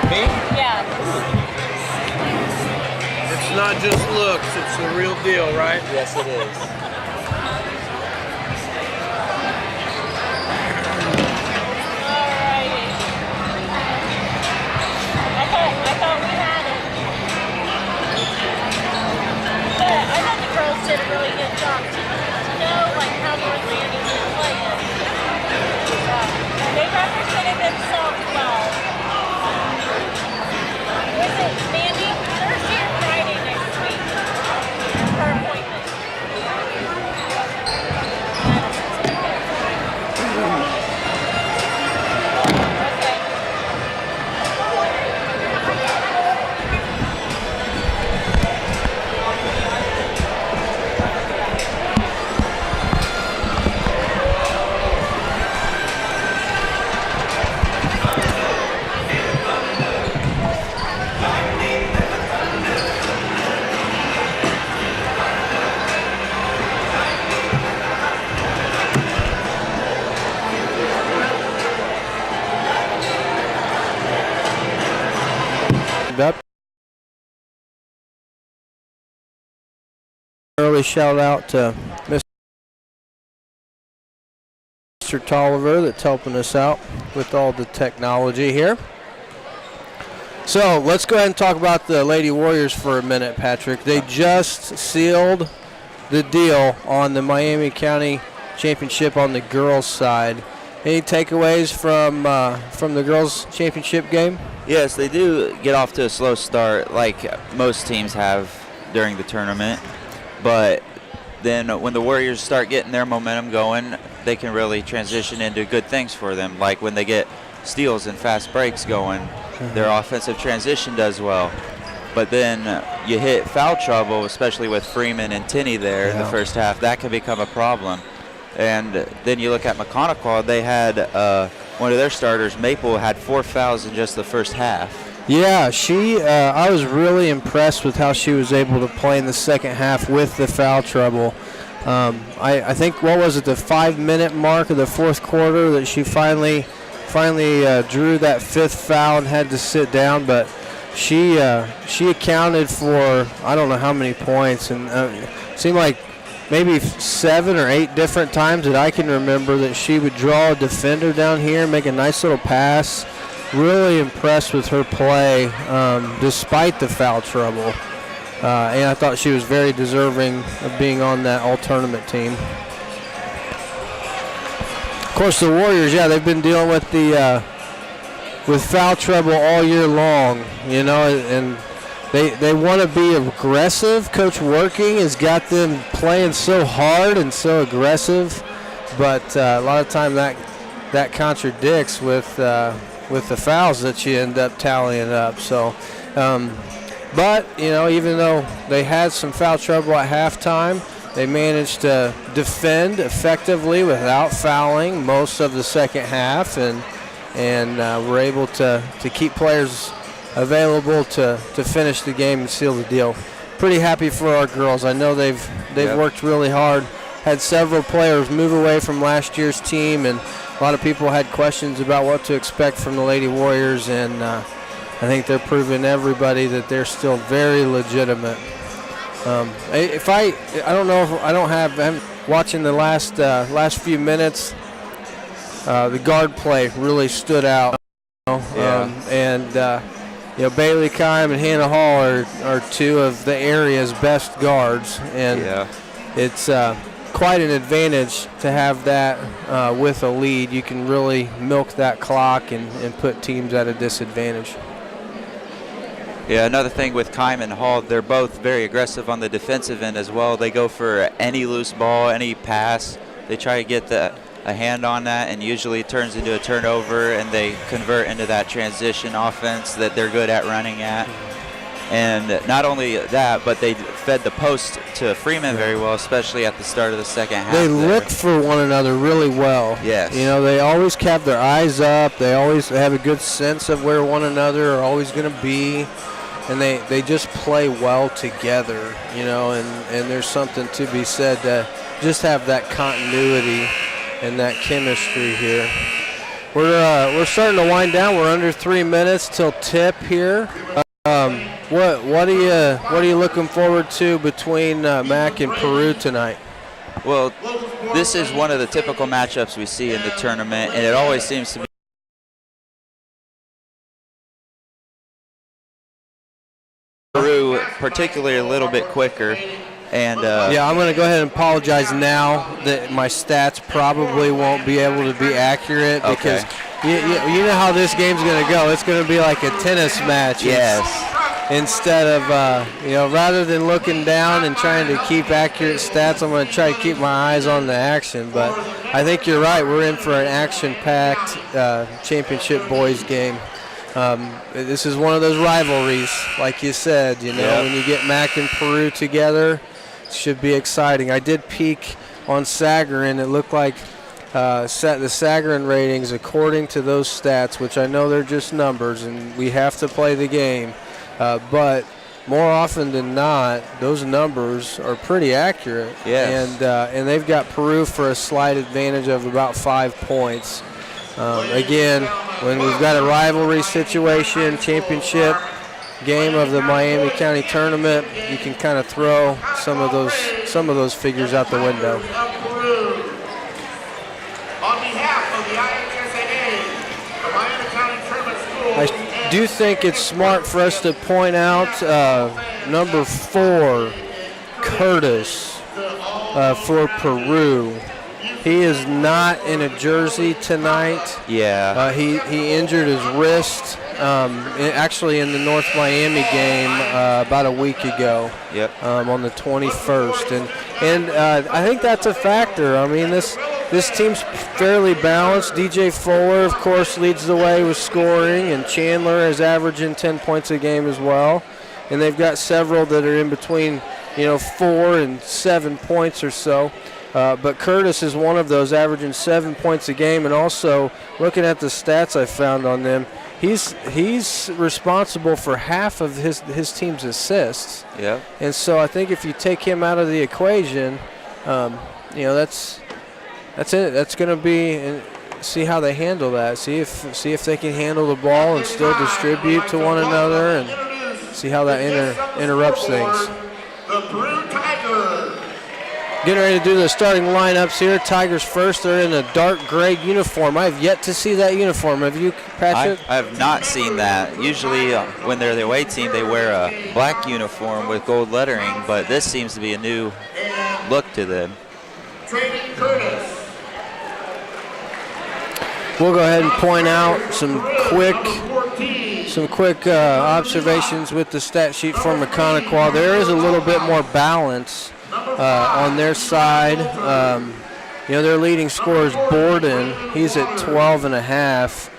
Me? Yeah. It's not just looks, it's the real deal, right? Yes, it is. Alrighty. I thought we had it. But I thought the girls did a really good job to know like how North Miami can play it. They represented themselves well. Was it Mandy? Thursday or Friday next week? Her appointment. Up. Early shout out to Mr. Tolliver that's helping us out with all the technology here. So let's go ahead and talk about the Lady Warriors for a minute, Patrick. They just sealed the deal on the Miami County Championship on the girls' side. Any takeaways from the girls' championship game? Yes, they do get off to a slow start like most teams have during the tournament. But then when the Warriors start getting their momentum going, they can really transition into good things for them. Like when they get steals and fast breaks going, their offensive transition does well. But then you hit foul trouble, especially with Freeman and Tinney there in the first half. That can become a problem. And then you look at McConaughey, they had one of their starters, Maple, had 4 fouls in just the first half. Yeah, I was really impressed with how she was able to play in the second half with the foul trouble. I think, what was it, the 5-minute mark of the fourth quarter that she finally drew that 5th foul and had to sit down, but she accounted for I don't know how many points, and it seemed like maybe 7 or 8 different times that I can remember that she would draw a defender down here, make a nice little pass. Really impressed with her play despite the foul trouble. And I thought she was very deserving of being on that all-tournament team. Of course, the Warriors, they've been dealing with with foul trouble all year long, and they want to be aggressive. Coach Working has got them playing so hard and so aggressive, but a lot of time that contradicts with the fouls that you end up tallying up. So, but even though they had some foul trouble at halftime, they managed to defend effectively without fouling most of the second half, and were able to keep players available to finish the game and seal the deal. Pretty happy for our girls. I know they've worked really hard. Had several players move away from last year's team, and a lot of people had questions about what to expect from the Lady Warriors, and I think they're proving everybody that they're still very legitimate. I'm watching the last few minutes. The guard play really stood out, Bailey Kime and Hannah Hall are 2 of the area's best guards, and it's quite an advantage to have that with a lead. You can really milk that clock and put teams at a disadvantage. Yeah, another thing with Kime and Hall, they're both very aggressive on the defensive end as well. They go for any loose ball, any pass. They try to get a hand on that, and usually it turns into a turnover, and they convert into that transition offense that they're good at running at. And not only that, but they fed the post to Freeman very well, especially at the start of the second half. They look for one another really well. Yes. They always have their eyes up. They always have a good sense of where one another are always going to be. And they just play well together, and there's something to be said to just have that continuity and that chemistry here. We're starting to wind down. We're under 3 minutes till tip here. What are you looking forward to between Mac and Peru tonight? Well, this is one of the typical matchups we see in the tournament, and it always seems to be Peru particularly a little bit quicker. And yeah, I'm going to go ahead and apologize now that my stats probably won't be able to be accurate because you know how this game's going to go. It's going to be like a tennis match. Yes. Instead of, rather than looking down and trying to keep accurate stats, I'm going to try to keep my eyes on the action. But I think you're right. We're in for an action-packed championship boys game. This is one of those rivalries, like you said, when you get Mac and Peru together, it should be exciting. I did peek on Sagarin. It looked like the Sagarin ratings, according to those stats, which I know they're just numbers and we have to play the game, but more often than not, those numbers are pretty accurate. Yes. And they've got Peru for a slight advantage of about 5 points. Again, when we've got a rivalry situation, championship game of the Miami County tournament, you can kind of throw some of those figures out the window. On behalf of the IHSAA, the Miami County Tournament School, I do think it's smart for us to point out number 4, Curtis, for Peru. He is not in a jersey tonight. Yeah. He injured his wrist actually in the North Miami game about a week ago. Yep. On the 21st, and I think that's a factor. I mean, this team's fairly balanced. DJ Fuller, of course, leads the way with scoring, and Chandler is averaging 10 points a game as well. And they've got several that are in between, 4 and 7 points or so. But Curtis is one of those, averaging 7 points a game, and also looking at the stats I found on them, he's responsible for half of his team's assists. Yeah. And so I think if you take him out of the equation, that's it. That's going to be see how they handle that. See if they can handle the ball and still distribute to one another, and see how that interrupts things. the Peru Tigers. Getting ready to do the starting lineups here. Tigers first. They're in a dark gray uniform. I have yet to see that uniform. Have you, Patrick? I have not seen that. Usually when they're the away team, they wear a black uniform with gold lettering, but this seems to be a new look to them. Training Curtis. We'll go ahead and point out some quick observations with the stat sheet for Mechanical. There is a little bit more balance on their side. Their leading scorer is Borden. He's at 12.5,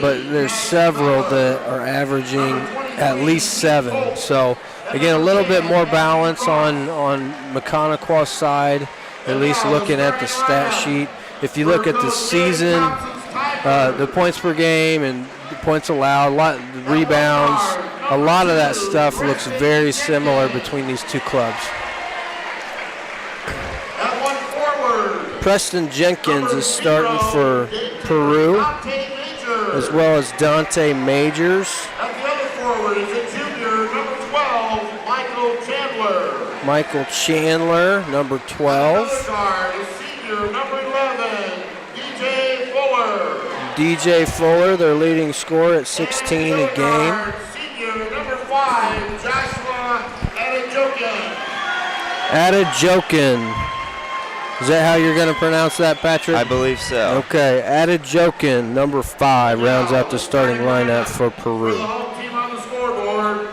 but there's several that are averaging at least 7. So again, a little bit more balance on Mechanical's side, at least looking at the stat sheet. If you look at the season, the points per game and the points allowed, rebounds, a lot of that stuff looks very similar between these two clubs. Preston Jenkins is starting for Peru, as well as Dante Majors. At the other forward is a junior, number 12, Michael Chandler. Michael Chandler, number 12. Another guard is senior, number 11, DJ Fuller. DJ Fuller, their leading scorer at 16 a game. Senior, number 5, Joshua Adejokin. Adejokin. Is that how you're going to pronounce that, Patrick? I believe so. Okay, Adejokin, number 5, rounds out the starting lineup for Peru. The home team on the scoreboard.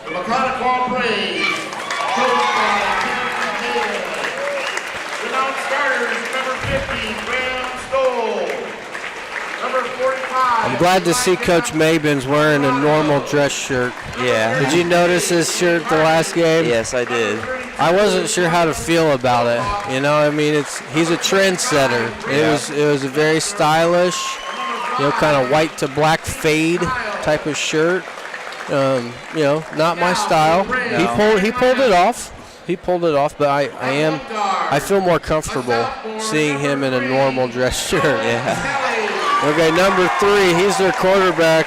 The Mechanical Braves, coached by Timothy Davis. The non-starters, number 50, Graham Stoll. Number 45. I'm glad to see Coach Mabin's wearing a normal dress shirt. Yeah. Did you notice his shirt the last game? Yes, I did. I wasn't sure how to feel about it. He's a trendsetter. It was a very stylish, kind of white to black fade type of shirt. Not my style. No. He pulled it off. he pulled it off, but I feel more comfortable seeing him in a normal dress shirt. Yeah. Okay, number 3, he's their quarterback,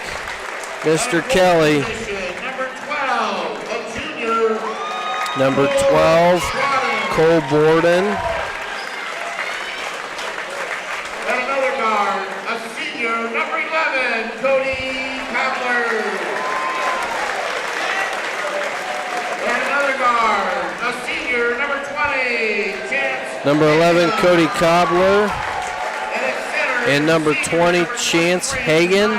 Mr. Kelly. Number 12, Cole Borden. And another guard, a senior, number 11, Cody Cobbler. And another guard, a senior, number 20, Chance. Number 11, Cody Cobbler. And number 20, Chance Hagan.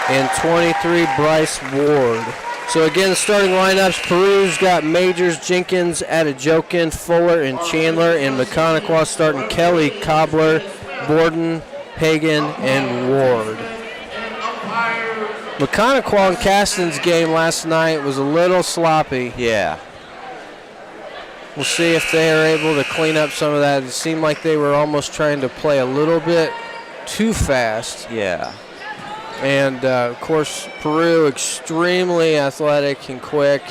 And 23, Bryce Ward. So again, the starting lineups, Peru's got Majors, Jenkins, Adejokin, Fuller, and Chandler. And Mechaniqua starting Kelly, Cobbler, Borden, Hagan, and Ward. Mechaniqua and Caston's game last night was a little sloppy. Yeah. We'll see if they are able to clean up some of that. It seemed like they were almost trying to play a little bit too fast. Yeah. And, of course, Peru extremely athletic and quick.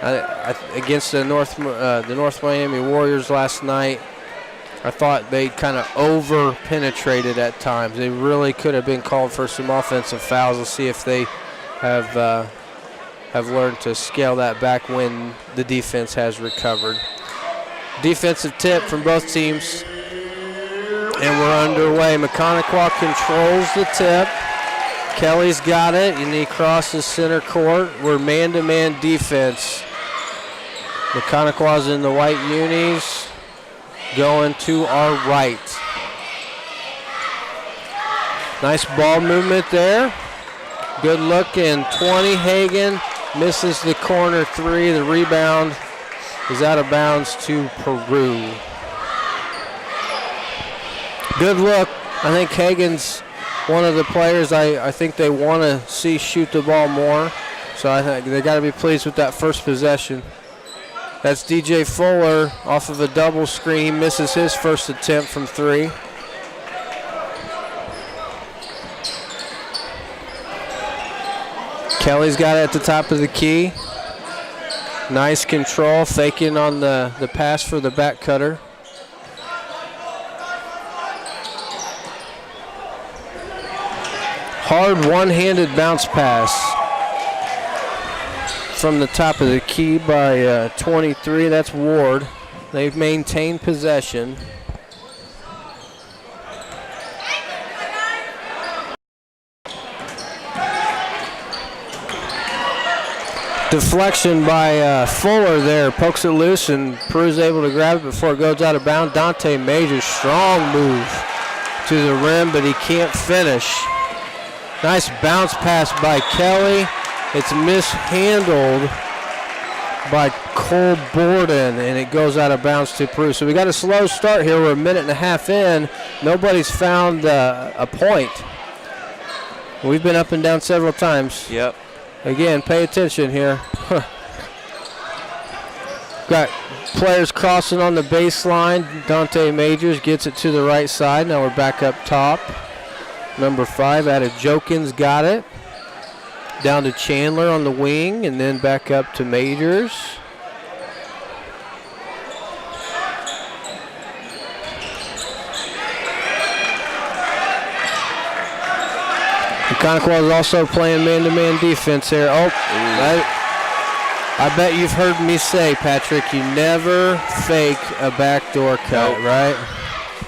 Against the North Miami Warriors last night, I thought they kind of over-penetrated at times. They really could have been called for some offensive fouls. We'll see if they have learned to scale that back when the defense has recovered. Defensive tip from both teams. And we're underway. Mechaniqua controls the tip. Kelly's got it, and he crosses center court. We're man-to-man defense. Mechaniqua's in the white unis, going to our right. Nice ball movement there. Good looking 20. Hagan misses the corner 3. The rebound is out of bounds to Peru. Good look. I think Hagan's one of the players I think they want to see shoot the ball more. So I think they got to be pleased with that first possession. That's DJ Fuller off of a double screen. He misses his first attempt from 3. Kelly's got it at the top of the key. Nice control, faking on the pass for the back cutter. Hard one-handed bounce pass from the top of the key by 23. That's Ward. They've maintained possession. Deflection by Fuller there. Pokes it loose, and Peru's able to grab it before it goes out of bounds. Dante Majors, strong move to the rim, but he can't finish. Nice bounce pass by Kelly. It's mishandled by Cole Borden, and it goes out of bounds to Peru. So we got a slow start here. We're a minute and a half in. Nobody's found a point. We've been up and down several times. Yep. Again, pay attention here. Got players crossing on the baseline. Dante Majors gets it to the right side. Now we're back up top. Number 5, Adejokin's got it. Down to Chandler on the wing, and then back up to Majors. Mechaniqua is also playing man-to-man defense here. Oh, I bet you've heard me say, Patrick, you never fake a backdoor cut, right?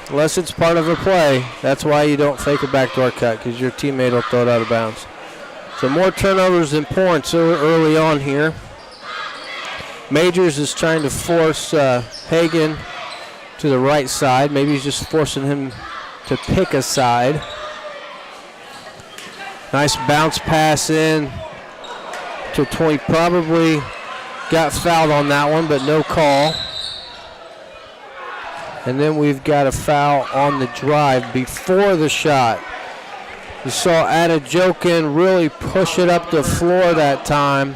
Unless it's part of a play. That's why you don't fake a backdoor cut, because your teammate will throw it out of bounds. So more turnovers than points early on here. Majors is trying to force Hagan to the right side. Maybe he's just forcing him to pick a side. Nice bounce pass in to 20. Probably got fouled on that one, but no call. And then we've got a foul on the drive before the shot. You saw Adejokin really push it up the floor that time.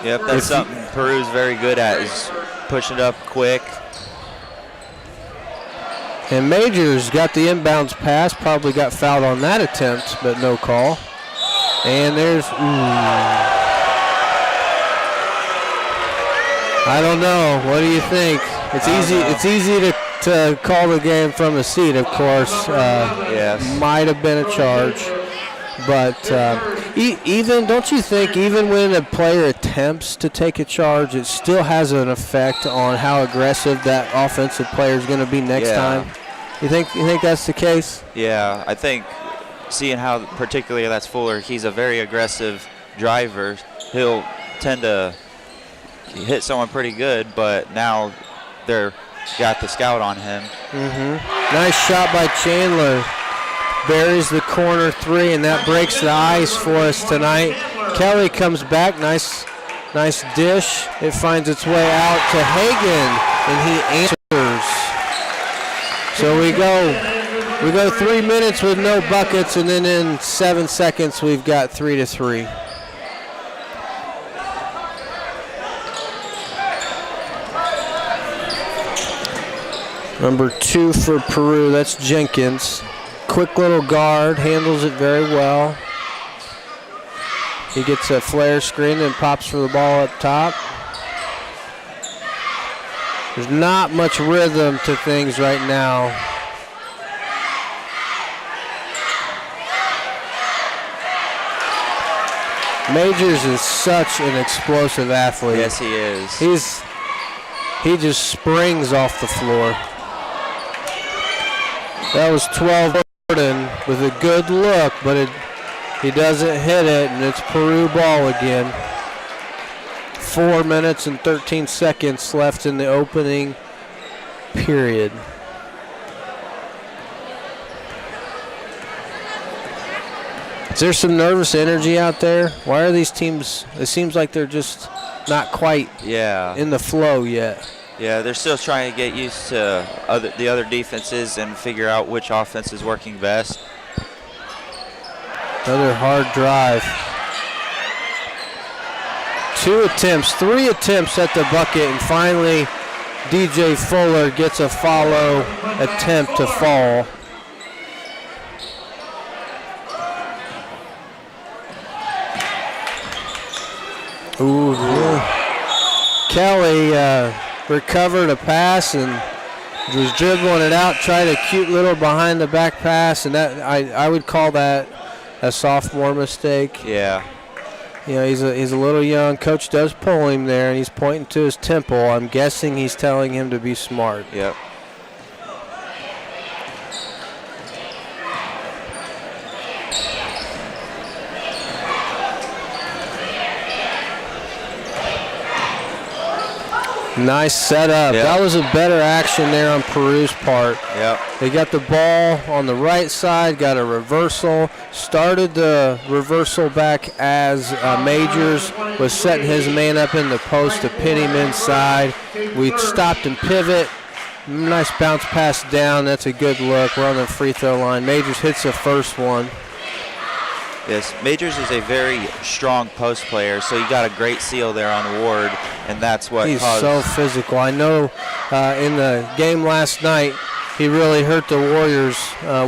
Yep, that's something Peru's very good at, is pushing it up quick. And Majors got the inbounds pass, probably got fouled on that attempt, but no call. And there's, I don't know. What do you think? It's easy. It's easy to call the game from a seat, of course. Yes. Might have been a charge, but even don't you think even when a player attempts to take a charge, it still has an effect on how aggressive that offensive player is going to be next time? You think that's the case? Yeah, I think seeing how particularly that's Fuller, he's a very aggressive driver. He'll tend to hit someone pretty good, but now they're got the scout on him. Nice shot by Chandler. Buries the corner three, and that breaks the ice for us tonight. Kelly comes back. Nice dish. It finds its way out to Hagan, and he answers. So we go 3 minutes with no buckets, and then in 7 seconds we've got 3-3. Number 2 for Peru, that's Jenkins. Quick little guard, handles it very well. He gets a flare screen and pops for the ball up top. There's not much rhythm to things right now. Majors is such an explosive athlete. Yes, he is. He just springs off the floor. That was 12 Gordon with a good look, but he doesn't hit it, and it's Peru ball again. 4 minutes and 13 seconds left in the opening period. Is there some nervous energy out there? Why are these teams, it seems like they're just not quite in the flow yet. Yeah, they're still trying to get used to the other defenses and figure out which offense is working best. Another hard drive. 3 attempts at the bucket, and finally DJ Fuller gets a follow attempt to fall. Ooh, yeah. Kelly recovered a pass and was dribbling it out, tried a cute little behind the back pass, and that I would call that a sophomore mistake. Yeah. You know, he's a little young. Coach does pull him there, and he's pointing to his temple. I'm guessing he's telling him to be smart. Yep. Nice setup. Yep. That was a better action there on Peru's part. Yep. They got the ball on the right side, got a reversal, started the reversal back as Majors was setting his man up in the post to pin him inside. We stopped and pivot. Nice bounce pass down. That's a good look. We're on the free throw line. Majors hits the first one. Yes, Majors is a very strong post player, so he got a great seal there on Ward, and that's what He's caused. so physical. I know in the game last night, he really hurt the Warriors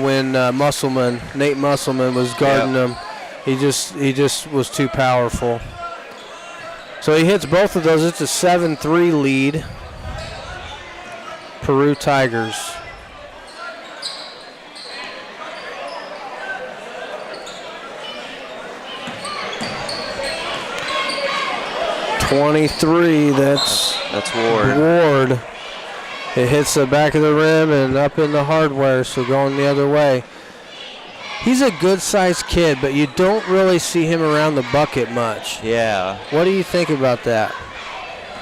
when Nate Musselman was guarding him. He just was too powerful. So he hits both of those. It's a 7-3 lead. Peru Tigers. .23, that's Ward. It hits the back of the rim and up in the hardware, so going the other way. He's a good-sized kid, but you don't really see him around the bucket much. Yeah. What do you think about that?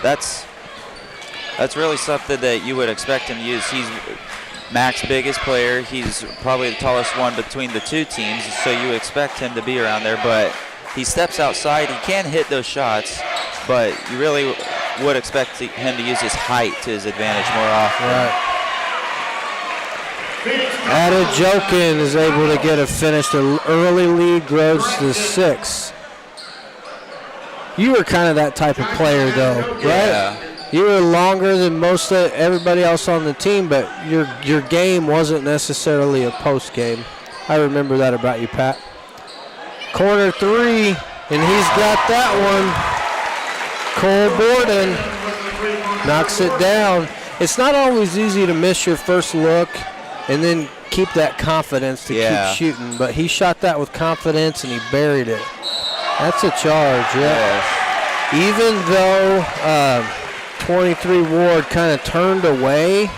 That's really something that you would expect him to use. He's Mac's biggest player. He's probably the tallest one between the two teams, so you expect him to be around there, but he steps outside. He can hit those shots, but you really would expect him to use his height to his advantage more often. Right. Adejokin is able to get a finish. The early lead grows to 6. You were kind of that type of player, though, right? Yeah. You were longer than most of everybody else on the team, but your game wasn't necessarily a post game. I remember that about you, Pat. Corner 3, and he's got that one. Cole Borden Knocks it down. It's not always easy to miss your first look and then keep that confidence to keep shooting. But he shot that with confidence and he buried it. That's a charge, yeah. Even though 23 Ward kind of turned away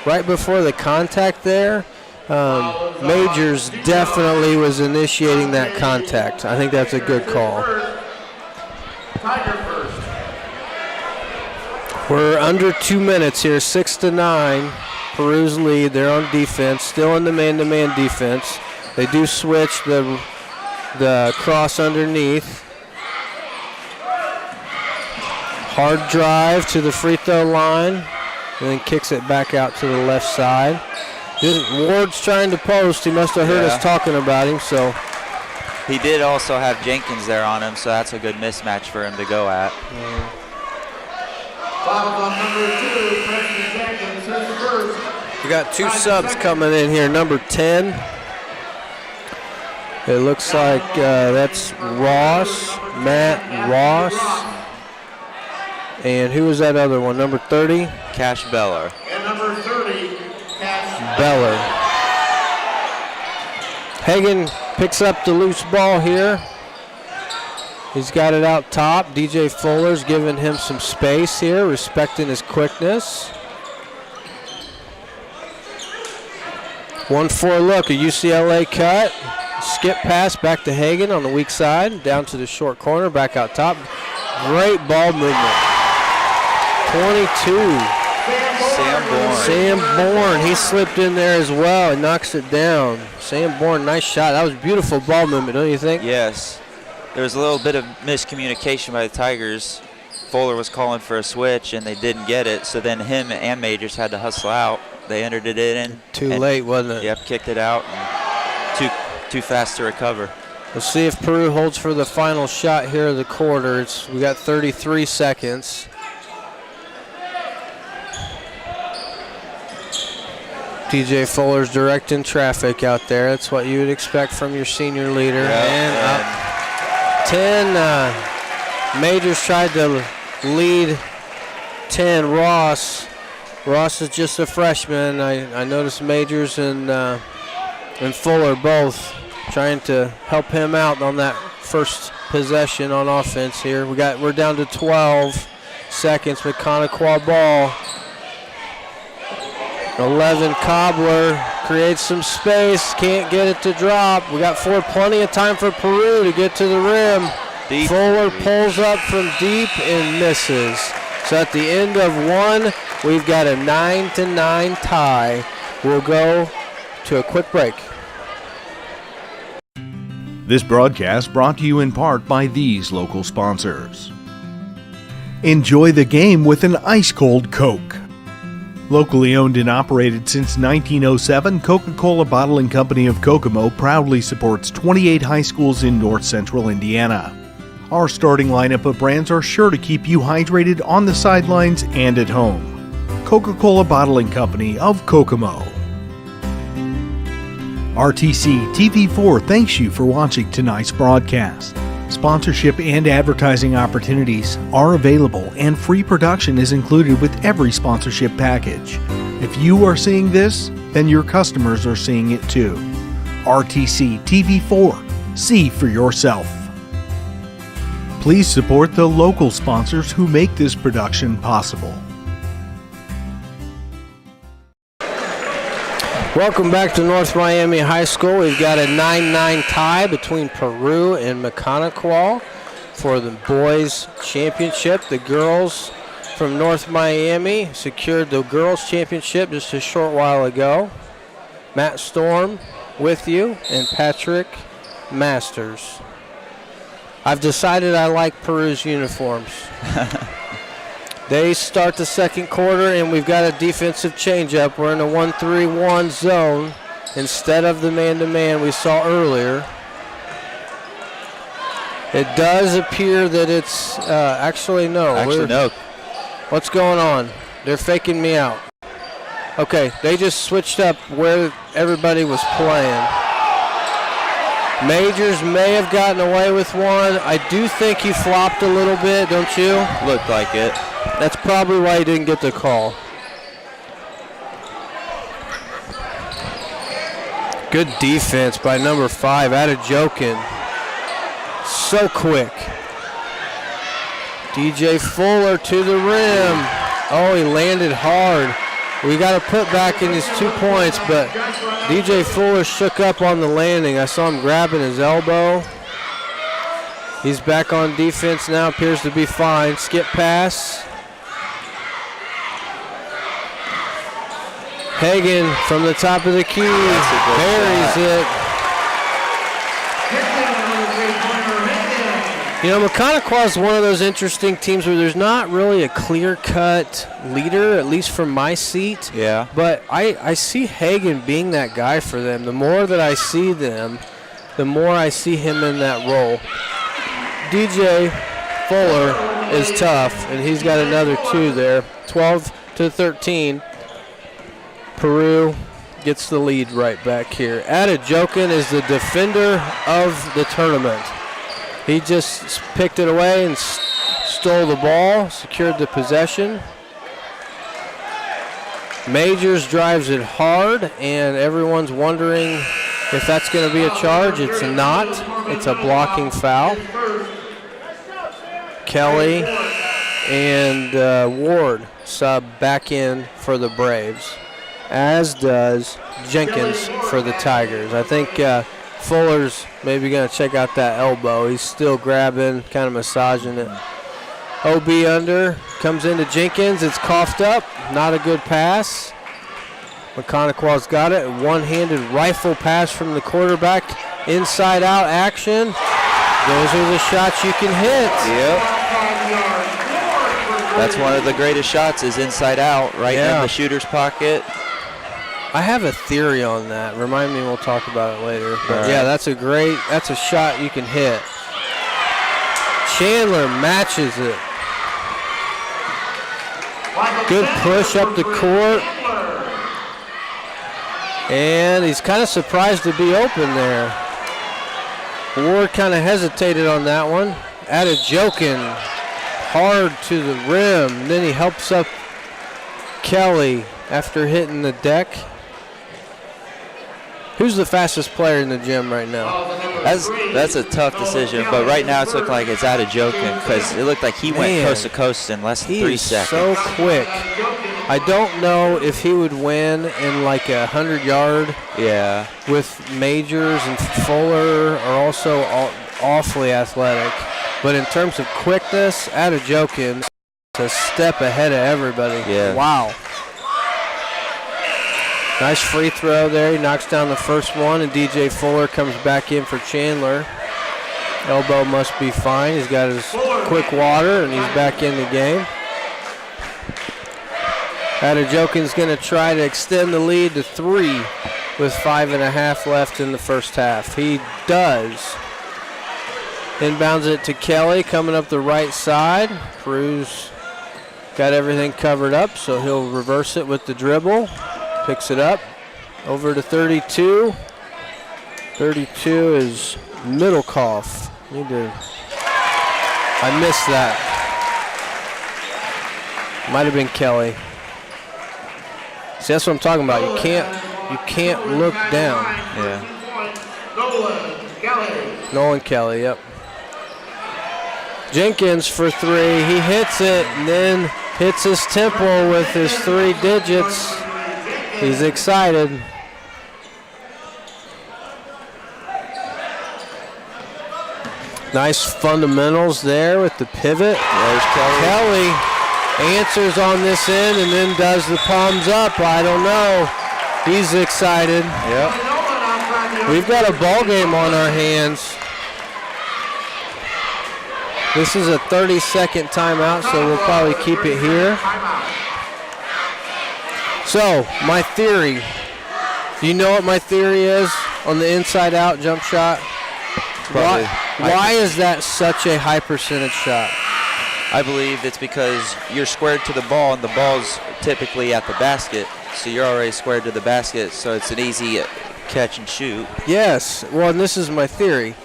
right before the contact there, Majors definitely was initiating that contact. I think that's a good call. We're under 2 minutes here, 6-9. Peru's lead. They're on defense, still in the man-to-man defense. They do switch the cross underneath. Hard drive to the free throw line, and then kicks it back out to the left side. Ward's trying to post. He must have heard us talking about him. So he did also have Jenkins there on him, so that's a good mismatch for him to go at. We got 2 subs coming in here. Number 10. It looks like that's Ross, Matt Ross. And who was that other one? Number 30? Cash Beller. And number 30, Cash Beller. Hagan picks up the loose ball here. He's got it out top. DJ Fuller's giving him some space here, respecting his quickness. 1-4 look, a UCLA cut. Skip pass back to Hagan on the weak side, down to the short corner, back out top. Great ball movement. 22. Sam Bourne, he slipped in there as well and knocks it down. Sam Bourne, nice shot. That was beautiful ball movement, don't you think? Yes. There was a little bit of miscommunication by the Tigers. Fuller was calling for a switch and they didn't get it, so then him and Majors had to hustle out. They entered it in. Too late, wasn't it? Yep, kicked it out. And too fast to recover. We'll see if Peru holds for the final shot here of the quarter. We got 33 seconds. DJ Fuller's directing traffic out there. That's what you would expect from your senior leader. And up 10. Majors tried to lead 10. Ross is just a freshman. I noticed Majors and Fuller both trying to help him out on that first possession on offense here. We're down to 12 seconds. McConaughey ball. 11 Cobbler creates some space, can't get it to drop. We got plenty of time for Peru to get to the rim. Deep. Fuller pulls up from deep and misses. So at the end of one, we've got a 9-9 tie. We'll go to a quick break. This broadcast brought to you in part by these local sponsors. Enjoy the game with an ice-cold Coke. Locally owned and operated since 1907, Coca-Cola Bottling Company of Kokomo proudly supports 28 high schools in north central Indiana. Our starting lineup of brands are sure to keep you hydrated on the sidelines and at home. Coca-Cola Bottling Company of Kokomo. RTC TV4 thanks you for watching tonight's broadcast. Sponsorship and advertising opportunities are available, and free production is included with every sponsorship package. If you are seeing this, then your customers are seeing it too. RTC TV4. See for yourself. Please support the local sponsors who make this production possible. Welcome back to North Miami High School. We've got a 9-9 tie between Peru and McConaughey for the boys' championship. The girls from North Miami secured the girls' championship just a short while ago. Matt Storm with you and Patrick Masters. I've decided I like Peru's uniforms. They start the second quarter, and we've got a defensive changeup. We're in a 1-3-1 zone instead of the man-to-man we saw earlier. It does appear that it's actually no. No. What's going on? They're faking me out. Okay, they just switched up where everybody was playing. Majors may have gotten away with one. I do think he flopped a little bit, don't you? Looked like it. That's probably why he didn't get the call. Good defense by number 5, Adejokin. So quick. DJ Fuller to the rim. Oh, he landed hard. We got to put back in his 2 points, but DJ Fuller shook up on the landing. I saw him grabbing his elbow. He's back on defense now, appears to be fine. Skip pass. Hagan from the top of the key buries it. You know, Mechanical is one of those interesting teams where there's not really a clear-cut leader, at least from my seat. Yeah. But I see Hagan being that guy for them. The more that I see them, the more I see him in that role. DJ Fuller is tough, and he's got another 2 there. 12-13. Peru gets the lead right back here. Adejokin is the defender of the tournament. He just picked it away and stole the ball, secured the possession. Majors drives it hard, and everyone's wondering if that's going to be a charge. It's not. It's a blocking foul. Kelly and Ward sub back in for the Braves, as does Jenkins for the Tigers. I think Fuller's maybe going to check out that elbow. He's still grabbing, kind of massaging it. OB under, comes into Jenkins. It's coughed up. Not a good pass. McConaughey's got it. One-handed rifle pass from the quarterback. Inside-out action. Those are the shots you can hit. Yep. That's one of the greatest shots is inside out, right in the shooter's pocket. I have a theory on that. Remind me, we'll talk about it later. But yeah, that's a shot you can hit. Chandler matches it. Good push up the court. And he's kind of surprised to be open there. Ward kind of hesitated on that one. Adejokin hard to the rim. Then he helps up Kelly after hitting the deck. Who's the fastest player in the gym right now? That's a tough decision, but right now it's looking like it's Adejokin because it looked like he went coast to coast in less than 3 seconds. So quick. I don't know if he would win in like 100-yard. Yeah. With Majors and Fuller are also awfully athletic. But in terms of quickness, Adejokin is a step ahead of everybody. Yeah. Wow. Nice free throw there. He knocks down the first one, and DJ Fuller comes back in for Chandler. Elbow must be fine. He's got his quick water, and he's back in the game. Adejokin's going to try to extend the lead to 3 with 5.5 left in the first half. He does. Inbounds it to Kelly, coming up the right side. Cruz got everything covered up, so he'll reverse it with the dribble. Picks it up. Over to 32. 32 is Middlecoff. I missed that. Might have been Kelly. See, that's what I'm talking about. You can't look down. Yeah. Nolan Kelly, yep. Jenkins for 3. He hits it and then hits his temple with his 3 digits. He's excited. Nice fundamentals there with the pivot. There's Kelly. Kelly answers on this end and then does the palms up. I don't know. He's excited. Yep. We've got a ball game on our hands. This is a 30-second timeout, so we'll probably keep it here. So, my theory. Do you know what my theory is on the inside-out jump shot? Why is that such a high percentage shot? I believe it's because you're squared to the ball, and the ball's typically at the basket, so you're already squared to the basket, so it's an easy catch and shoot. Yes. Well, and this is my theory.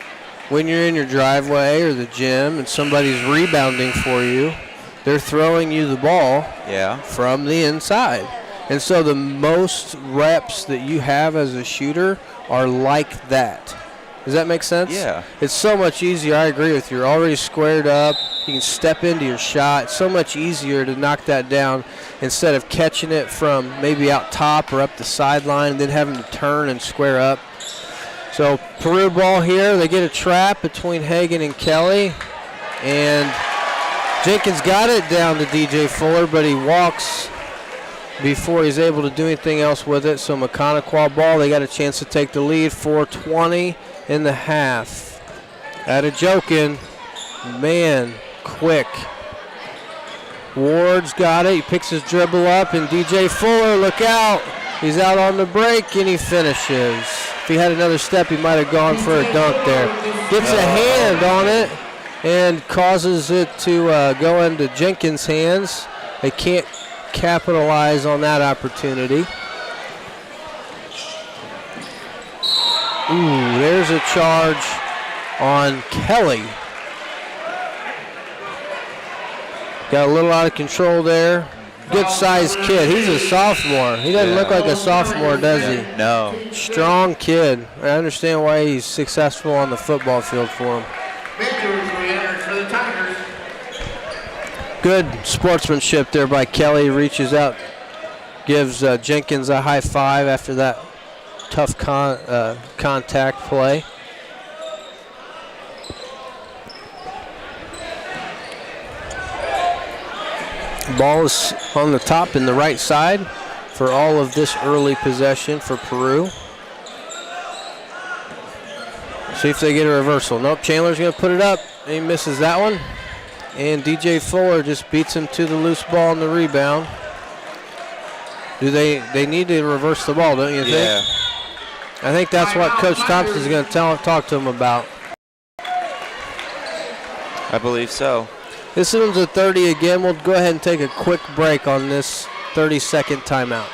When you're in your driveway or the gym and somebody's rebounding for you, they're throwing you the ball Yeah. from the inside. And so the most reps that you have as a shooter are like that. Does that make sense? Yeah. It's so much easier. I agree with you. You're already squared up. You can step into your shot. It's so much easier to knock that down instead of catching it from maybe out top or up the sideline and then having to turn and square up. So Peru ball here. They get a trap between Hagan and Kelly. And Jenkins got it down to DJ Fuller, but he walks before he's able to do anything else with it. So Mechanical ball. They got a chance to take the lead, 4:20 in the half. Adejokin, man, quick. Ward's got it. He picks his dribble up, and DJ Fuller, look out. He's out on the break, and he finishes. If he had another step, he might have gone for a dunk there. Gets a hand on it and causes it to go into Jenkins' hands. They can't capitalize on that opportunity. Ooh, there's a charge on Kelly. Got a little out of control there. Good-sized kid. He's a sophomore. He doesn't look like a sophomore, does he? No. Strong kid. I understand why he's successful on the football field for him. Good sportsmanship there by Kelly. Reaches out, gives Jenkins a high five after that tough contact play. Ball is on the top in the right side for all of this early possession for Peru. See if they get a reversal. Nope, Chandler's going to put it up. And he misses that one. And DJ Fuller just beats him to the loose ball on the rebound. Do they need to reverse the ball, don't you think? Yeah. I think that's what Coach Thompson is going to talk to him about. I believe so. This one's a 30 again. We'll go ahead and take a quick break on this 30-second timeout.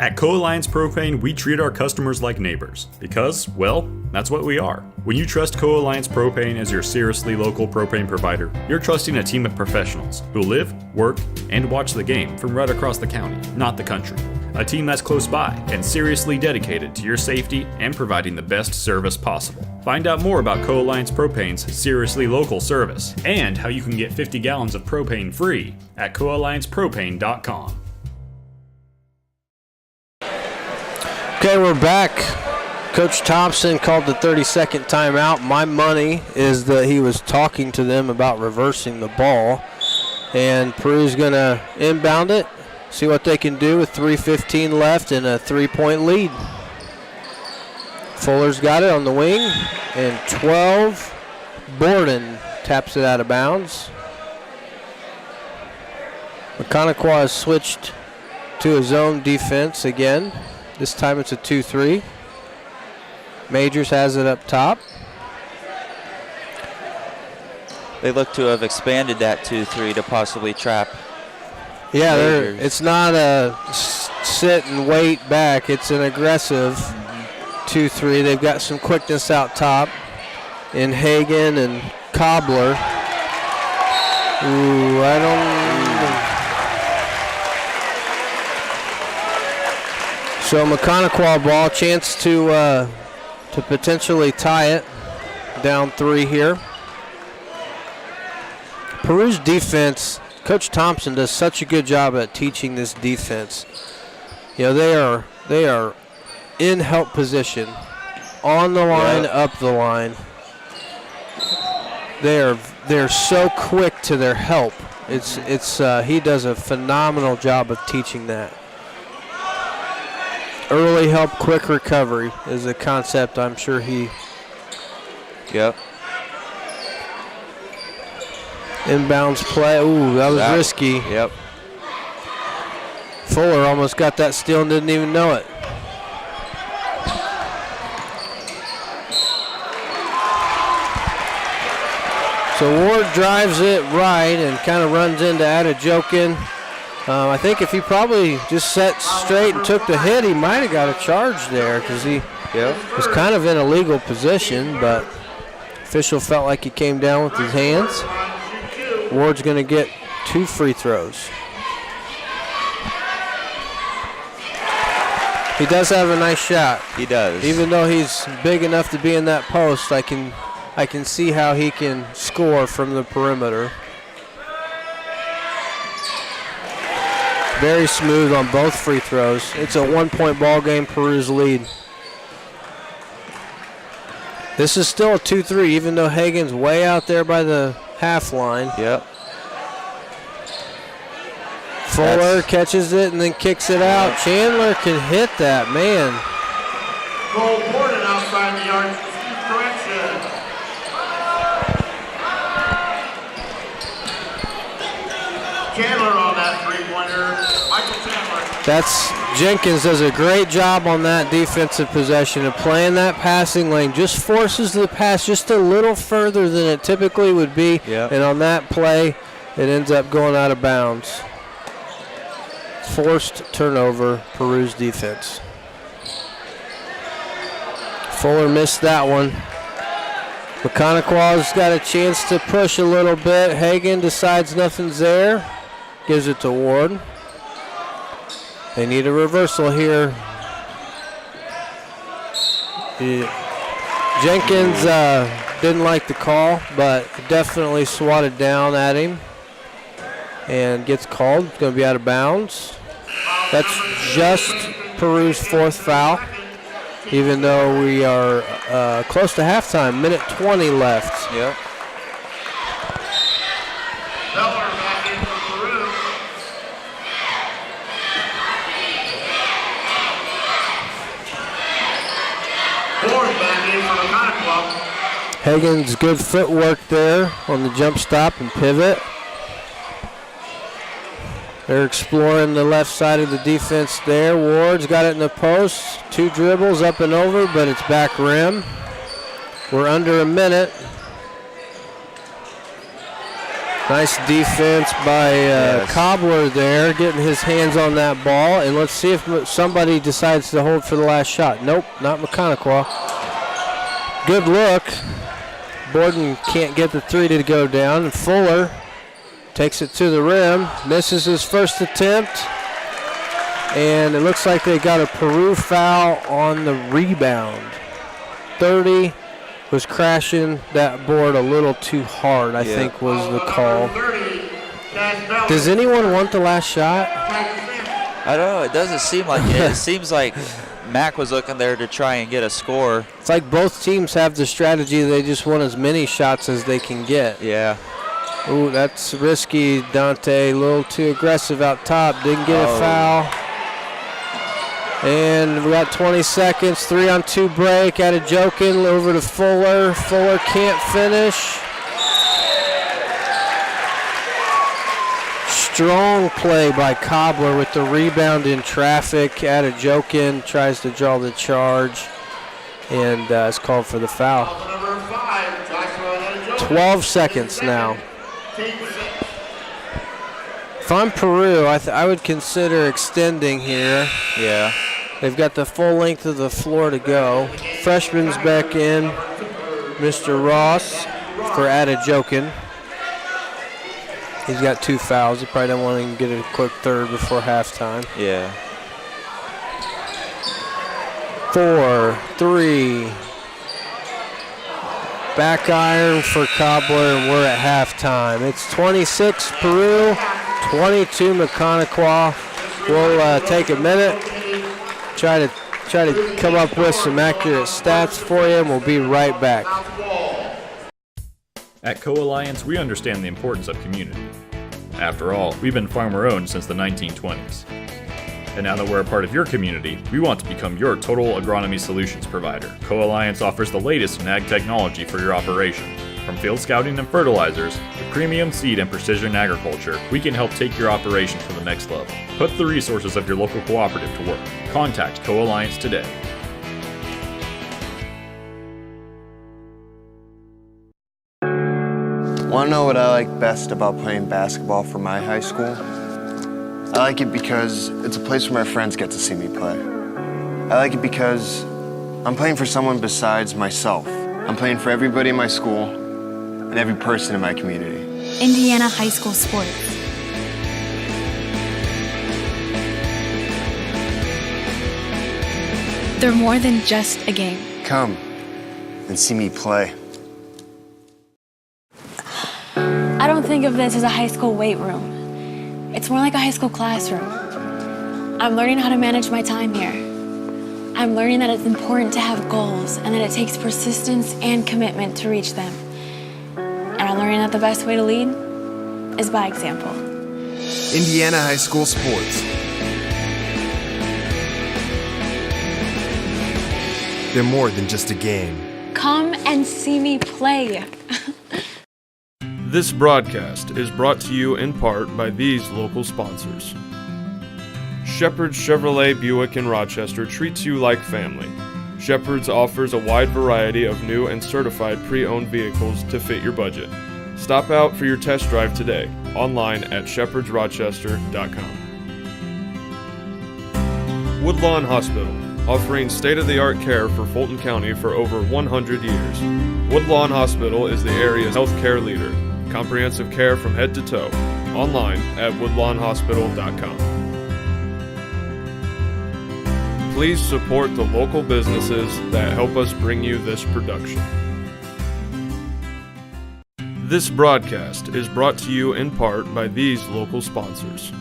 At Co-Alliance Propane, we treat our customers like neighbors because, well, that's what we are. When you trust Co-Alliance Propane as your seriously local propane provider, you're trusting a team of professionals who live, work, and watch the game from right across the county, not the country. A team that's close by and seriously dedicated to your safety and providing the best service possible. Find out more about Co-Alliance Propane's seriously local service and how you can get 50 gallons of propane free at coalliancepropane.com. Okay, we're back. Coach Thompson called the 30-second timeout. My money is that he was talking to them about reversing the ball. And Peru's going to inbound it, see what they can do with 3:15 left and a 3-point lead. Fuller's got it on the wing, and 12. Borden taps it out of bounds. Mechanical has switched to a zone defense again. This time it's a 2-3. Majors has it up top. They look to have expanded that 2-3 to possibly trap. Yeah, Majors. it's not a sit and wait back. It's an aggressive 2-3. They've got some quickness out top in Hagan and Cobbler. Ooh, I don't. So Mechanical ball, chance to potentially tie it. Down 3 here. Peru's defense, Coach Thompson does such a good job at teaching this defense. You know, they are in help position, on the line, up the line. They're so quick to their help. He does a phenomenal job of teaching that. Early help, quick recovery is a concept I'm sure he. Yep. Inbounds play. Ooh, that was risky. Yep. Fuller almost got that steal and didn't even know it. So Ward drives it right and kind of runs into Adejokin. I think if he probably just sat straight and took the hit, he might have got a charge there because he was kind of in a legal position, but official felt like he came down with his hands. Ward's going to get 2 free throws. He does have a nice shot. He does. Even though he's big enough to be in that post, I can see how he can score from the perimeter. Very smooth on both free throws. It's a 1-point ball game, Peru's lead. This is still a 2-3, even though Hagen's way out there by the half line. Yep. Fuller catches it and then kicks it out. Chandler can hit that, man. Cole Gordon outside the arc. Correction. Chandler on that three-pointer. Michael Chandler. Jenkins does a great job on that defensive possession of playing that passing lane. Just forces the pass just a little further than it typically would be. Yep. And on that play, it ends up going out of bounds. Forced turnover, Peru's defense. Fuller missed that one. McConaughey's got a chance to push a little bit. Hagen decides nothing's there. Gives it to Ward. They need a reversal here. Jenkins didn't like the call, but definitely swatted down at him and gets called. It's going to be out of bounds. That's just Peru's 4th foul, even though we are close to halftime. Minute 20 left. Yep. Miller back in for Peru. Ford back in for the Conquest. Hagen's good footwork there on the jump stop and pivot. They're exploring the left side of the defense there. Ward's got it in the post. 2 dribbles up and over, but it's back rim. We're under a minute. Nice defense by Cobbler there, getting his hands on that ball. And let's see if somebody decides to hold for the last shot. Nope, not McConaughey. Good look. Borden can't get the 3 to go down. And Fuller takes it to the rim, misses his first attempt, and it looks like they got a Peru foul on the rebound. 30 was crashing that board a little too hard, I think was the call. Does anyone want the last shot? I don't know. It doesn't seem like it. It seems like Mac was looking there to try and get a score. It's like both teams have the strategy. They just want as many shots as they can get. Yeah. Ooh, that's risky, Dante. A little too aggressive out top. Didn't get a foul. And we got 20 seconds. 3-on-2 break. Adejokin over to Fuller. Fuller can't finish. Strong play by Cobbler with the rebound in traffic. Adejokin tries to draw the charge and is called for the foul. 12 seconds now. If I'm Peru, I would consider extending here. Yeah. They've got the full length of the floor to go. Freshman's back in, Mr. Ross for Adejokin. He's got 2 fouls. He probably don't want to get a quick third before halftime. Yeah. 4, 3. Back iron for Cobbler, and we're at halftime. It's 26 Peru, 22 McConaughey. We'll take a minute, try to come up with some accurate stats for you, and we'll be right back. At Co-Alliance, we understand the importance of community. After all, we've been farmer-owned since the 1920s. And now that we're a part of your community, we want to become your total agronomy solutions provider. Co-Alliance offers the latest in ag technology for your operation. From field scouting and fertilizers to premium seed and precision agriculture, we can help take your operation to the next level. Put the resources of your local cooperative to work. Contact Co-Alliance today. Want to know what I like best about playing basketball for my high school? I like it because it's a place where my friends get to see me play. I like it because I'm playing for someone besides myself. I'm playing for everybody in my school and every person in my community. Indiana high school sports. They're more than just a game. Come and see me play. I don't think of this as a high school weight room. It's more like a high school classroom. I'm learning how to manage my time here. I'm learning that it's important to have goals and that it takes persistence and commitment to reach them. And I'm learning that the best way to lead is by example. Indiana High School Sports. They're more than just a game. Come and see me play. This broadcast is brought to you in part by these local sponsors. Shepherd's Chevrolet Buick in Rochester treats you like family. Shepherd's offers a wide variety of new and certified pre-owned vehicles to fit your budget. Stop out for your test drive today, online at shepherdsrochester.com. Woodlawn Hospital, offering state-of-the-art care for Fulton County for over 100 years. Woodlawn Hospital is the area's healthcare leader. Comprehensive care from head to toe. Online at woodlawnhospital.com. Please support the local businesses that help us bring you this production. This broadcast is brought to you in part by these local sponsors.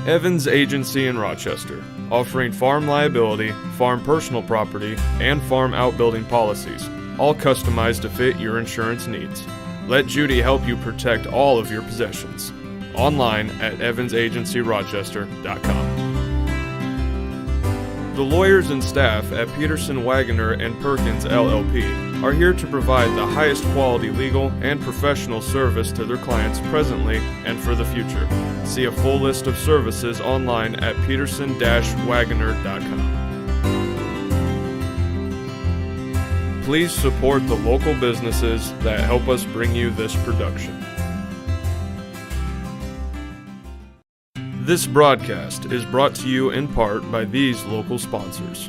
Evans Agency in Rochester, offering farm liability, farm personal property, and farm outbuilding policies, all customized to fit your insurance needs. Let Judy help you protect all of your possessions. Online at evansagencyrochester.com. The lawyers and staff at Peterson, Wagoner & Perkins LLP are here to provide the highest quality legal and professional service to their clients presently and for the future. See a full list of services online at peterson-wagoner.com. Please support the local businesses that help us bring you this production. This broadcast is brought to you in part by these local sponsors.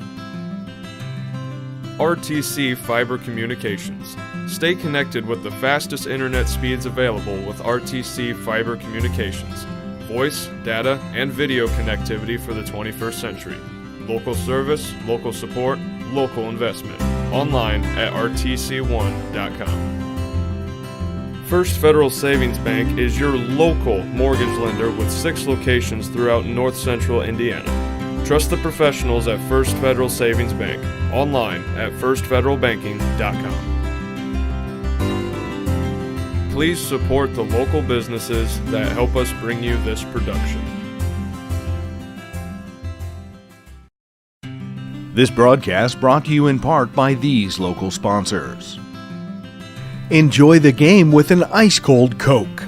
RTC Fiber Communications. Stay connected with the fastest internet speeds available with RTC Fiber Communications. Voice, data, and video connectivity for the 21st century. Local service, local support, local investment. Online at rtc1.com. First Federal Savings Bank is your local mortgage lender with 6 locations throughout North Central Indiana. Trust the professionals at First Federal Savings Bank. Online at firstfederalbanking.com. Please support the local businesses that help us bring you this production. This broadcast brought to you in part by these local sponsors. Enjoy the game with an ice-cold Coke.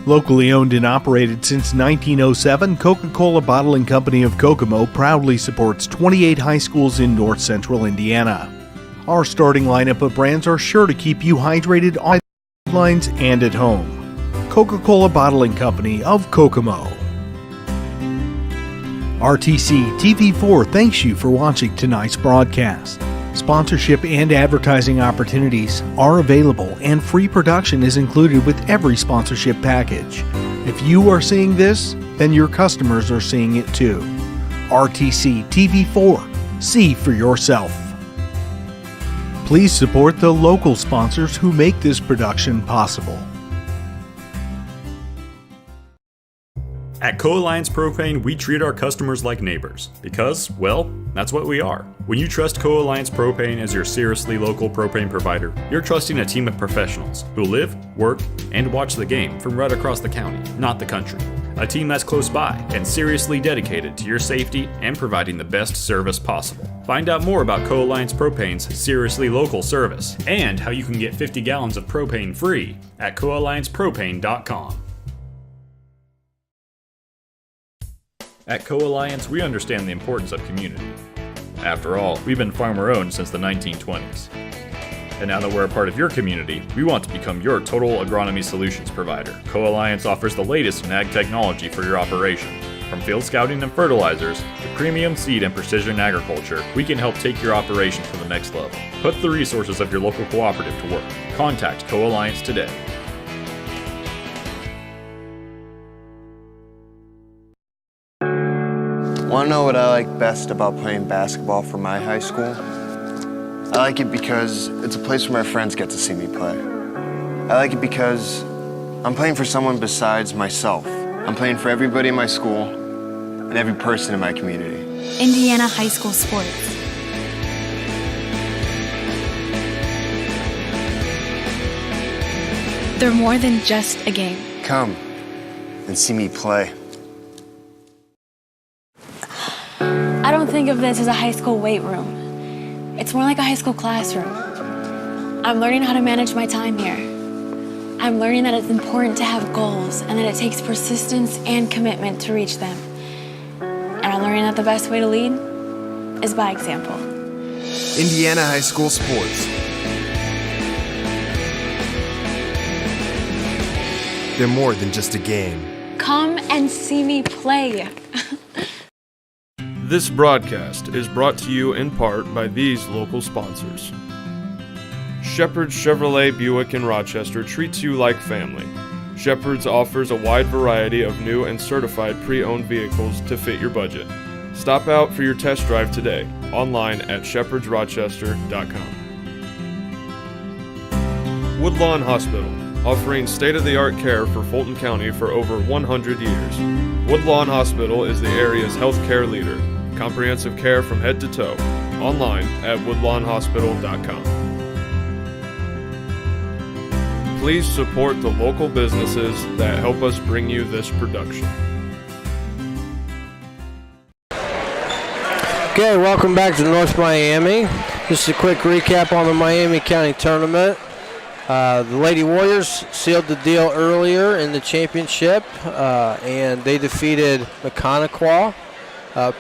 Locally owned and operated since 1907, Coca-Cola Bottling Company of Kokomo proudly supports 28 high schools in north central Indiana. Our starting lineup of brands are sure to keep you hydrated on the sidelines and at home. Coca-Cola Bottling Company of Kokomo. RTC TV4 thanks you for watching tonight's broadcast. Sponsorship and advertising opportunities are available, and free production is included with every sponsorship package. If you are seeing this, then your customers are seeing it too. RTC TV4. See for yourself. Please support the local sponsors who make this production possible. At Co-Alliance Propane, we treat our customers like neighbors because, well, that's what we are. When you trust Co-Alliance Propane as your seriously local propane provider, you're trusting a team of professionals who live, work, and watch the game from right across the county, not the country. A team that's close by and seriously dedicated to your safety and providing the best service possible. Find out more about Co-Alliance Propane's seriously local service and how you can get 50 gallons of propane free at coalliancepropane.com. At Co-Alliance, we understand the importance of community. After all, we've been farmer-owned since the 1920s. And now that we're a part of your community, we want to become your total agronomy solutions provider. Co-Alliance offers the latest in ag technology for your operation. From field scouting and fertilizers to premium seed and precision agriculture, we can help take your operation to the next level. Put the resources of your local cooperative to work. Contact Co-Alliance today. Want to know what I like best about playing basketball for my high school? I like it because it's a place where my friends get to see me play. I like it because I'm playing for someone besides myself. I'm playing for everybody in my school and every person in my community. Indiana high school sports. They're more than just a game. Come and see me play. I don't think of this as a high school weight room. It's more like a high school classroom. I'm learning how to manage my time here. I'm learning that it's important to have goals and that it takes persistence and commitment to reach them. And I'm learning that the best way to lead is by example. Indiana high school sports. They're more than just a game. Come and see me play. This broadcast is brought to you in part by these local sponsors. Shepherd's Chevrolet Buick in Rochester treats you like family. Shepherd's offers a wide variety of new and certified pre-owned vehicles to fit your budget. Stop out for your test drive today, online at shepherdsrochester.com. Woodlawn Hospital, offering state-of-the-art care for Fulton County for over 100 years. Woodlawn Hospital is the area's healthcare leader. Comprehensive care from head to toe. Online at woodlawnhospital.com. Please support the local businesses that help us bring you this production. Okay, welcome back to North Miami. Just a quick recap on the Miami County Tournament. The Lady Warriors sealed the deal earlier in the championship, and they defeated McConaughey.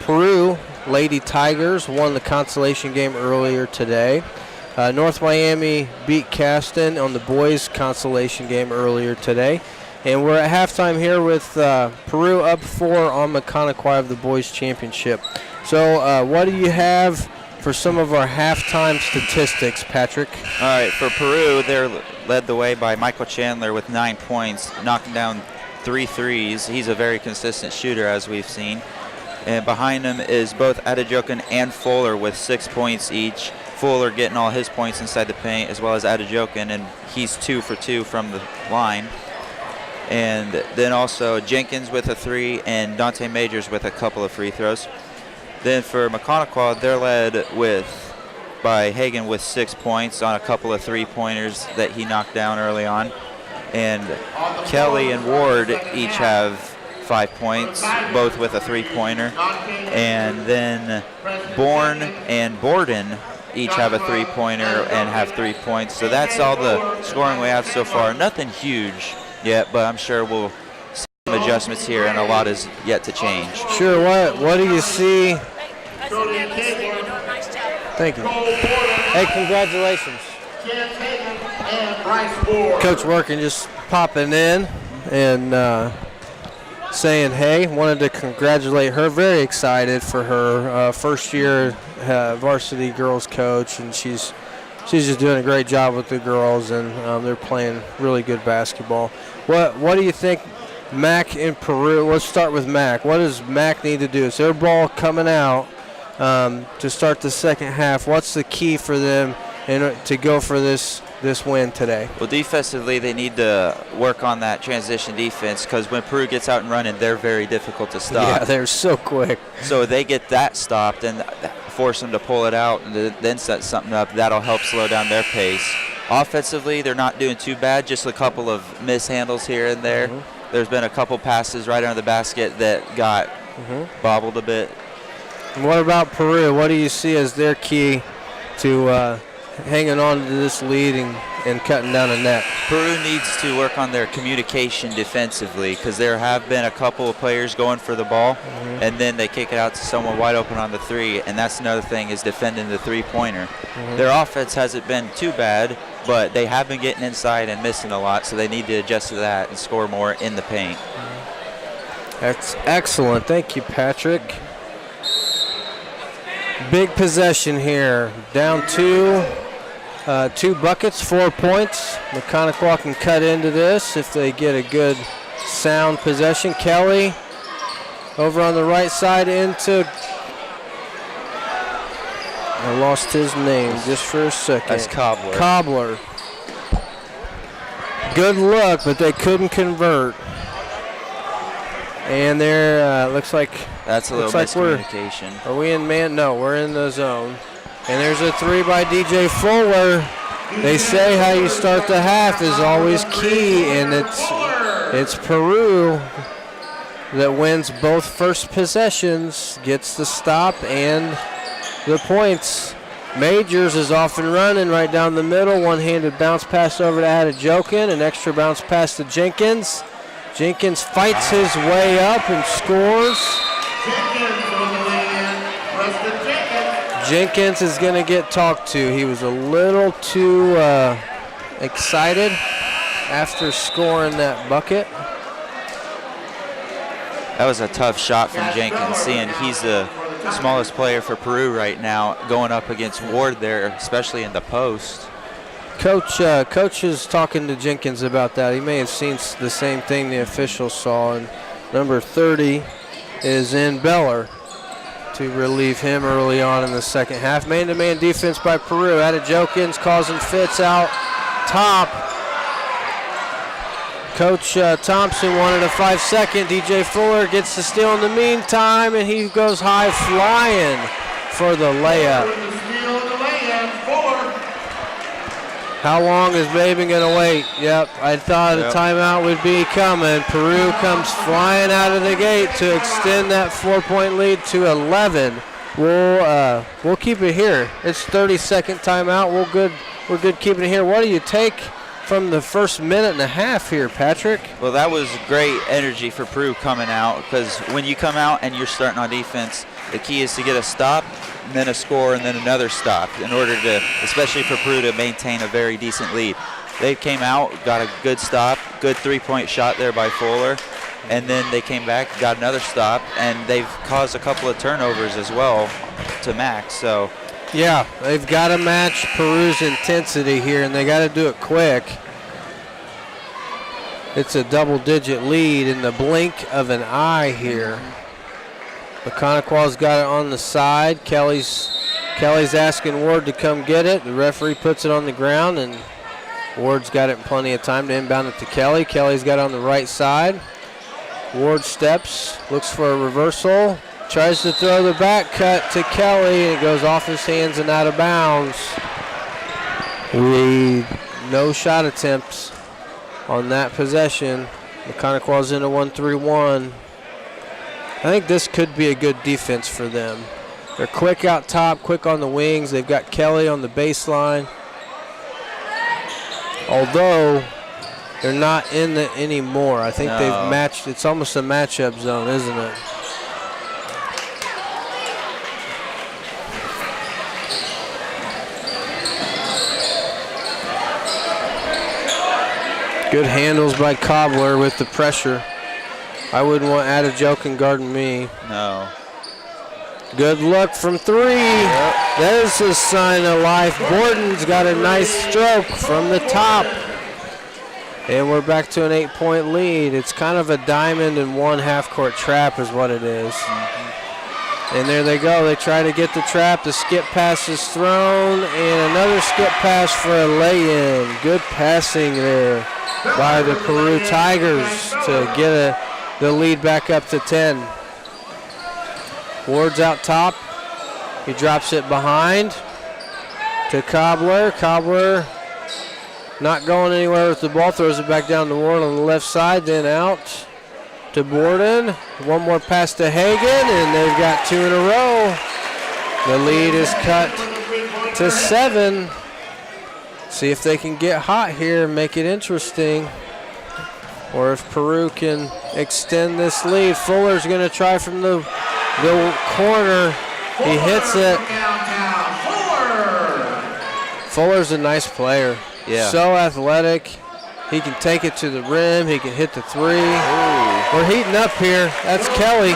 Peru Lady Tigers won the consolation game earlier today. North Miami beat Caston on the boys' consolation game earlier today. And we're at halftime here with Peru up 4 on McConaughey of the boys' championship. So what do you have for some of our halftime statistics, Patrick? All right, for Peru, they're led the way by Michael Chandler with 9 points, knocking down 3 threes. He's a very consistent shooter, as we've seen. And behind him is both Adejokan and Fuller with 6 points each. Fuller getting all his points inside the paint, as well as Adejokan, and he's 2 for 2 from the line. And then also Jenkins with a 3 and Dante Majors with a couple of free throws. Then for McConaughey, they're led by Hagan with 6 points on a couple of three-pointers that he knocked down early on. And Kelly and Ward each have 5 points, both with a three-pointer. And then Bourne and Borden each have a three-pointer and have 3 points. So that's all the scoring we have so far. Nothing huge yet, but I'm sure we'll see some adjustments here, and a lot is yet to change. Sure. What do you see? Thank you. Hey, congratulations. Coach Working just popping in and saying, hey, wanted to congratulate her. Very excited for her first year varsity girls coach, and she's just doing a great job with the girls, and they're playing really good basketball. What do you think, Mac in Peru? Let's start with Mac. What does Mac need to do? Is their ball coming out to start the second half? What's the key for them to go for this win today? Well, defensively, they need to work on that transition defense, because when Peru gets out and running, they're very difficult to stop. Yeah, they're so quick. So they get that stopped and force them to pull it out and then set something up. That'll help slow down their pace. Offensively, they're not doing too bad, just a couple of mishandles here and there. Mm-hmm. There's been a couple passes right under the basket that got bobbled a bit. And what about Peru? What do you see as their key to hanging on to this lead and cutting down a net? Peru needs to work on their communication defensively, because there have been a couple of players going for the ball, and then they kick it out to someone wide open on the three, and that's another thing, is defending the three-pointer. Their offense hasn't been too bad, but they have been getting inside and missing a lot, so they need to adjust to that and score more in the paint. That's excellent. Thank you, Patrick. Big possession here. Down 2 buckets, 4 points. McConaughey can cut into this if they get a good sound possession. Kelly Over on the right side into, I lost his name just for a second. That's Cobbler. Cobbler. Good look, but they couldn't convert. And there looks like that's a little miscommunication. Are we in man? No, we're in the zone. And there's a three by DJ Fuller. They say how you start the half is always key, and it's Peru that wins both first possessions, gets the stop and the points. Majors is off and running right down the middle. One-handed bounce pass over to Adejokin. An extra bounce pass to Jenkins. Jenkins fights his way up and scores. Jenkins is going to get talked to. He was a little too excited after scoring that bucket. That was a tough shot from Jenkins, seeing he's the smallest player for Peru right now, going up against Ward there, especially in the post. Coach is talking to Jenkins about that. He may have seen the same thing the officials saw, and number 30 is in Beller to relieve him early on in the second half. Man-to-man defense by Peru. Adejokin causing fits out top. Coach Thompson wanted a 5-second. DJ Fuller gets the steal in the meantime, and he goes high flying for the layup. How long is Baben going to wait? Yep, I thought a timeout would be coming. Peru comes flying out of the gate to extend that 4-point lead to 11. We'll keep it here. It's 30-second timeout. We're good keeping it here. What do you take from the first minute and a half here, Patrick? Well, that was great energy for Peru coming out, because when you come out and you're starting on defense, the key is to get a stop, and then a score, and then another stop in order to, especially for Peru, to maintain a very decent lead. They came out, got a good stop, good three-point shot there by Fuller, and then they came back, got another stop, and they've caused a couple of turnovers as well to Max. So, yeah, they've got to match Peru's intensity here, and they got to do it quick. It's a double-digit lead in the blink of an eye here. McConaughey's got it on the side. Kelly's asking Ward to come get it. The referee puts it on the ground, and Ward's got it in plenty of time to inbound it to Kelly. Kelly's got it on the right side. Ward steps, looks for a reversal, tries to throw the back cut to Kelly, and it goes off his hands and out of bounds. No shot attempts on that possession. McConaughey's in a 1-3-1. I think this could be a good defense for them. They're quick out top, quick on the wings. They've got Kelly on the baseline. Although they're not in it anymore. I think they've matched. It's almost a matchup zone, isn't it? Good handles by Cobbler with the pressure. I wouldn't want Adejokin guarding me. No. Good look from three. Yep. There's a sign of life. Gordon's got a nice stroke from the top. And we're back to an 8-point lead. It's kind of a diamond and one half-court trap is what it is. Mm-hmm. And there they go. They try to get the trap. The skip pass is thrown. And another skip pass for a lay-in. Good passing there by the Peru Tigers to get the lead back up to 10. Ward's out top. He drops it behind to Cobbler. Cobbler not going anywhere with the ball. Throws it back down to Ward on the left side. Then out to Borden. One more pass to Hagan, and they've got two in a row. The lead is cut to 7. See if they can get hot here and make it interesting. Or if Peru can extend this lead. Fuller's going to try from the corner. He hits it. Fuller's a nice player. Yeah. So athletic. He can take it to the rim. He can hit the three. Ooh. We're heating up here. That's Kelly.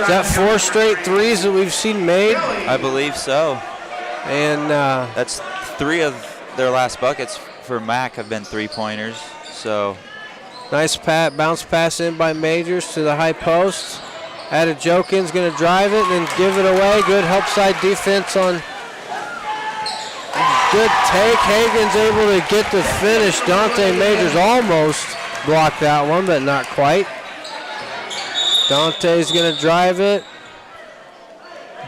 Is that 4 straight threes that we've seen made? I believe so. And that's 3 of their last buckets for Mac have been 3-pointers. So Nice bounce pass in by Majors to the high post. Adejokin's going to drive it and then give it away. Good help side defense on. Good take. Hagen's able to get the finish. Dante Majors almost blocked that one, but not quite. Dante's going to drive it,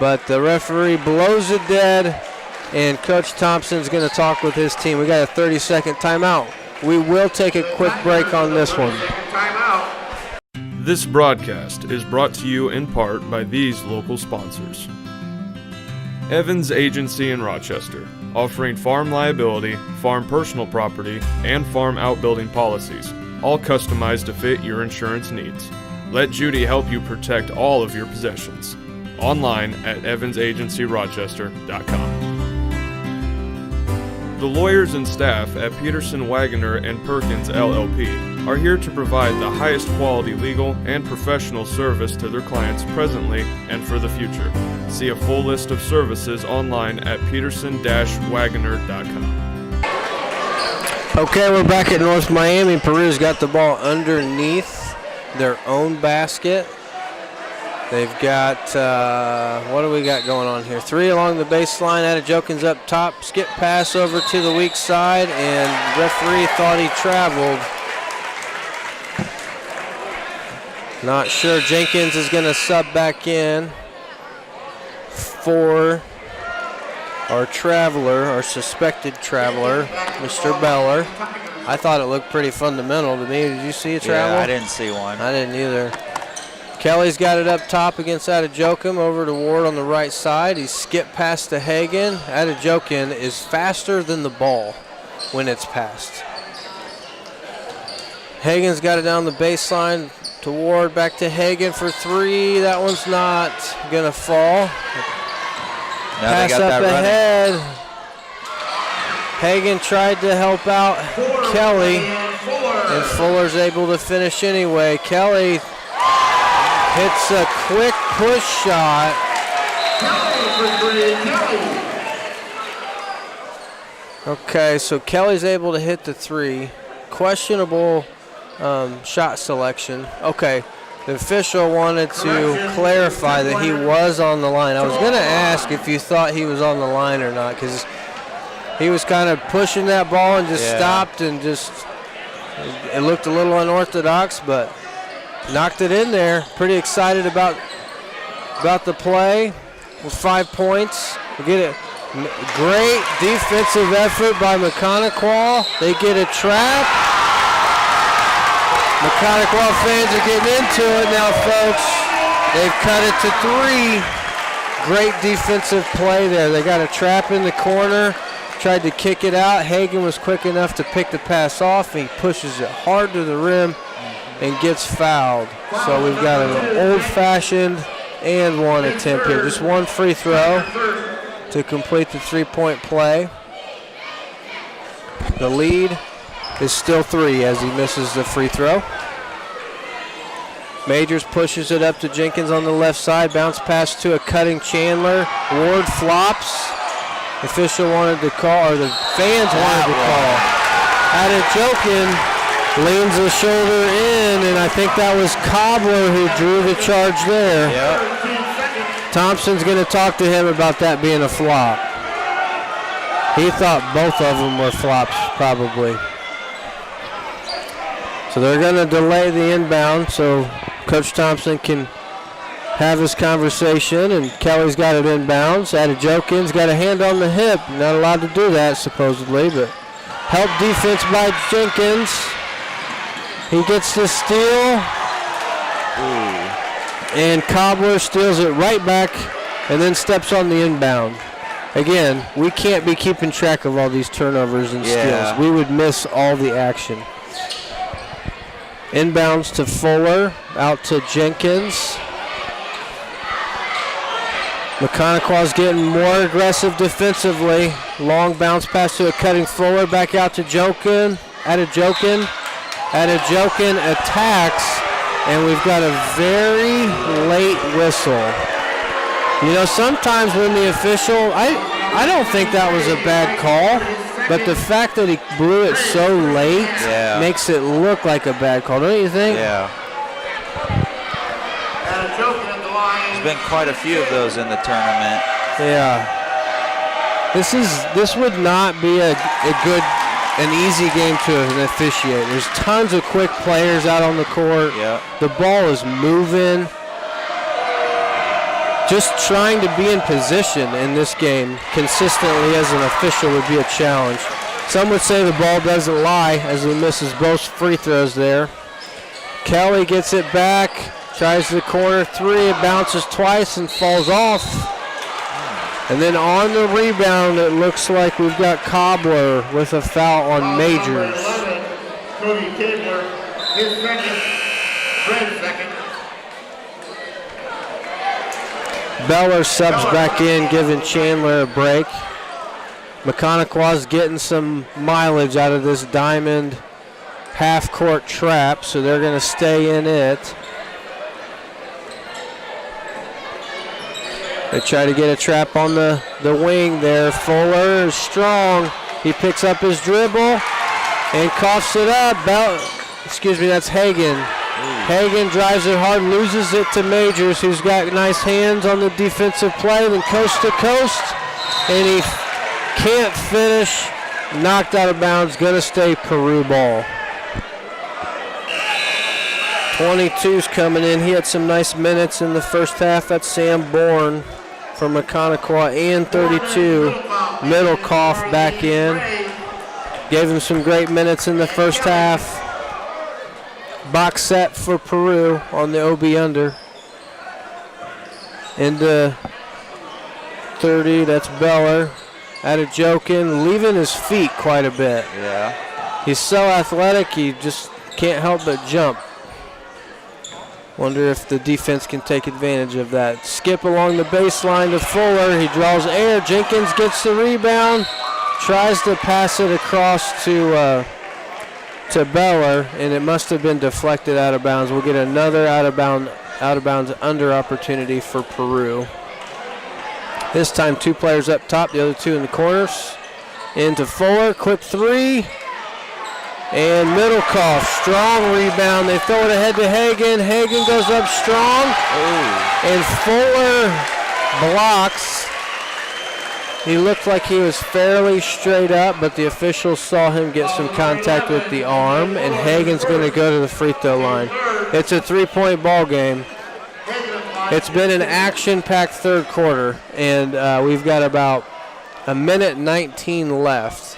but the referee blows it dead, and Coach Thompson's going to talk with his team. We got a 30-second timeout. We will take a quick break on this one. This broadcast is brought to you in part by these local sponsors. Evans Agency in Rochester, offering farm liability, farm personal property, and farm outbuilding policies, all customized to fit your insurance needs. Let Judy help you protect all of your possessions. Online at evansagencyrochester.com. The lawyers and staff at Peterson, Wagoner & Perkins LLP are here to provide the highest quality legal and professional service to their clients presently and for the future. See a full list of services online at peterson-wagoner.com. Okay, we're back at North Miami. Peru's got the ball underneath their own basket. They've got, what do we got going on here? 3 along the baseline. Adejokin's up top. Skip pass over to the weak side, and referee thought he traveled. Not sure. Jenkins is going to sub back in for our traveler, our suspected traveler, Mr. Beller. I thought it looked pretty fundamental to me. Did you see a travel? Yeah, I didn't see one. I didn't either. Kelly's got it up top against Adejokin, over to Ward on the right side. He skipped past to Hagen. Adejokin is faster than the ball when it's passed. Hagen's got it down the baseline to Ward, back to Hagen for 3. That one's not going to fall. Now Pass they got up that ahead. Hagen tried to help out Kelly, and Fuller's able to finish anyway. Kelly hits a quick push shot. Okay, so Kelly's able to hit the 3. Questionable shot selection. Okay, the official wanted to clarify that he was on the line. I was going to ask if you thought he was on the line or not, because he was kind of pushing that ball and just stopped and just, it looked a little unorthodox, but knocked it in there. Pretty excited about the play with 5 points. We get it. Great defensive effort by Mechanical. They get a trap. Mechanical fans are getting into it now, folks. They've cut it to 3. Great defensive play there. They got a trap in the corner. Tried to kick it out. Hagen was quick enough to pick the pass off. He pushes it hard to the rim and gets fouled. So we've got an old-fashioned and 1 attempt here. Just 1 free throw to complete the 3-point play. The lead is still 3 as he misses the free throw. Majors pushes it up to Jenkins on the left side. Bounce pass to a cutting Chandler. Ward flops. Official wanted to call, or the fans wanted to call. Adejokin leans the shoulder in, and I think that was Cobbler who drew the charge there. Yep. Thompson's going to talk to him about that being a flop. He thought both of them were flops, probably. So they're going to delay the inbound so Coach Thompson can have his conversation, and Kelly's got it inbounds. Adejokin's got a hand on the hip. Not allowed to do that, supposedly, but help defense by Jenkins. He gets the steal. And Cobbler steals it right back and then steps on the inbound. Again, we can't be keeping track of all these turnovers and steals. We would miss all the action. Inbounds to Fuller, out to Jenkins. Mechanical's getting more aggressive defensively. Long bounce pass to a cutting Fuller, back out to Adejokin. Adejokin attacks, and we've got a very late whistle. You know, sometimes when the official, I don't think that was a bad call. But the fact that he blew it so late makes it look like a bad call, don't you think? Yeah. There's been quite a few of those in the tournament. Yeah. This would not be an easy game to officiate. There's tons of quick players out on the court. Yeah. The ball is moving. Just trying to be in position in this game consistently as an official would be a challenge. Some would say the ball doesn't lie as he misses both free throws there. Kelly gets it back, tries the corner three, it bounces twice and falls off. And then on the rebound, it looks like we've got Cobbler with a foul on Majors. Cody Tabler, his second, Fred second. Beller subs back in, giving Chandler a break. McConaughey's getting some mileage out of this diamond half-court trap, so they're going to stay in it. They try to get a trap on the wing there. Fuller is strong. He picks up his dribble and coughs it up. That's Hagan. Hagan drives it hard, loses it to Majors, who's got nice hands on the defensive play, then coast to coast, and he can't finish. Knocked out of bounds, going to stay Peru ball. 22's coming in. He had some nice minutes in the first half. That's Sam Bourne from McConaughey, and 32. Middlecoff back in. Gave him some great minutes in the first half. Box set for Peru on the OB under. Into 30, that's Beller. Jokin, leaving his feet quite a bit. Yeah. He's so athletic, he just can't help but jump. Wonder if the defense can take advantage of that. Skip along the baseline to Fuller. He draws air. Jenkins gets the rebound. Tries to pass it across to Beller, and it must have been deflected out of bounds. We'll get another out of bounds under opportunity for Peru. This time 2 players up top, the other 2 in the corners. Into Fuller, quick three. And Middlecoff, strong rebound. They throw it ahead to Hagan. Hagan goes up strong. And Fuller blocks. He looked like he was fairly straight up, but the officials saw him get some contact with the arm, and Hagan's going to go to the free throw line. It's a 3-point ball game. It's been an action-packed third quarter, and we've got about a minute 19 left.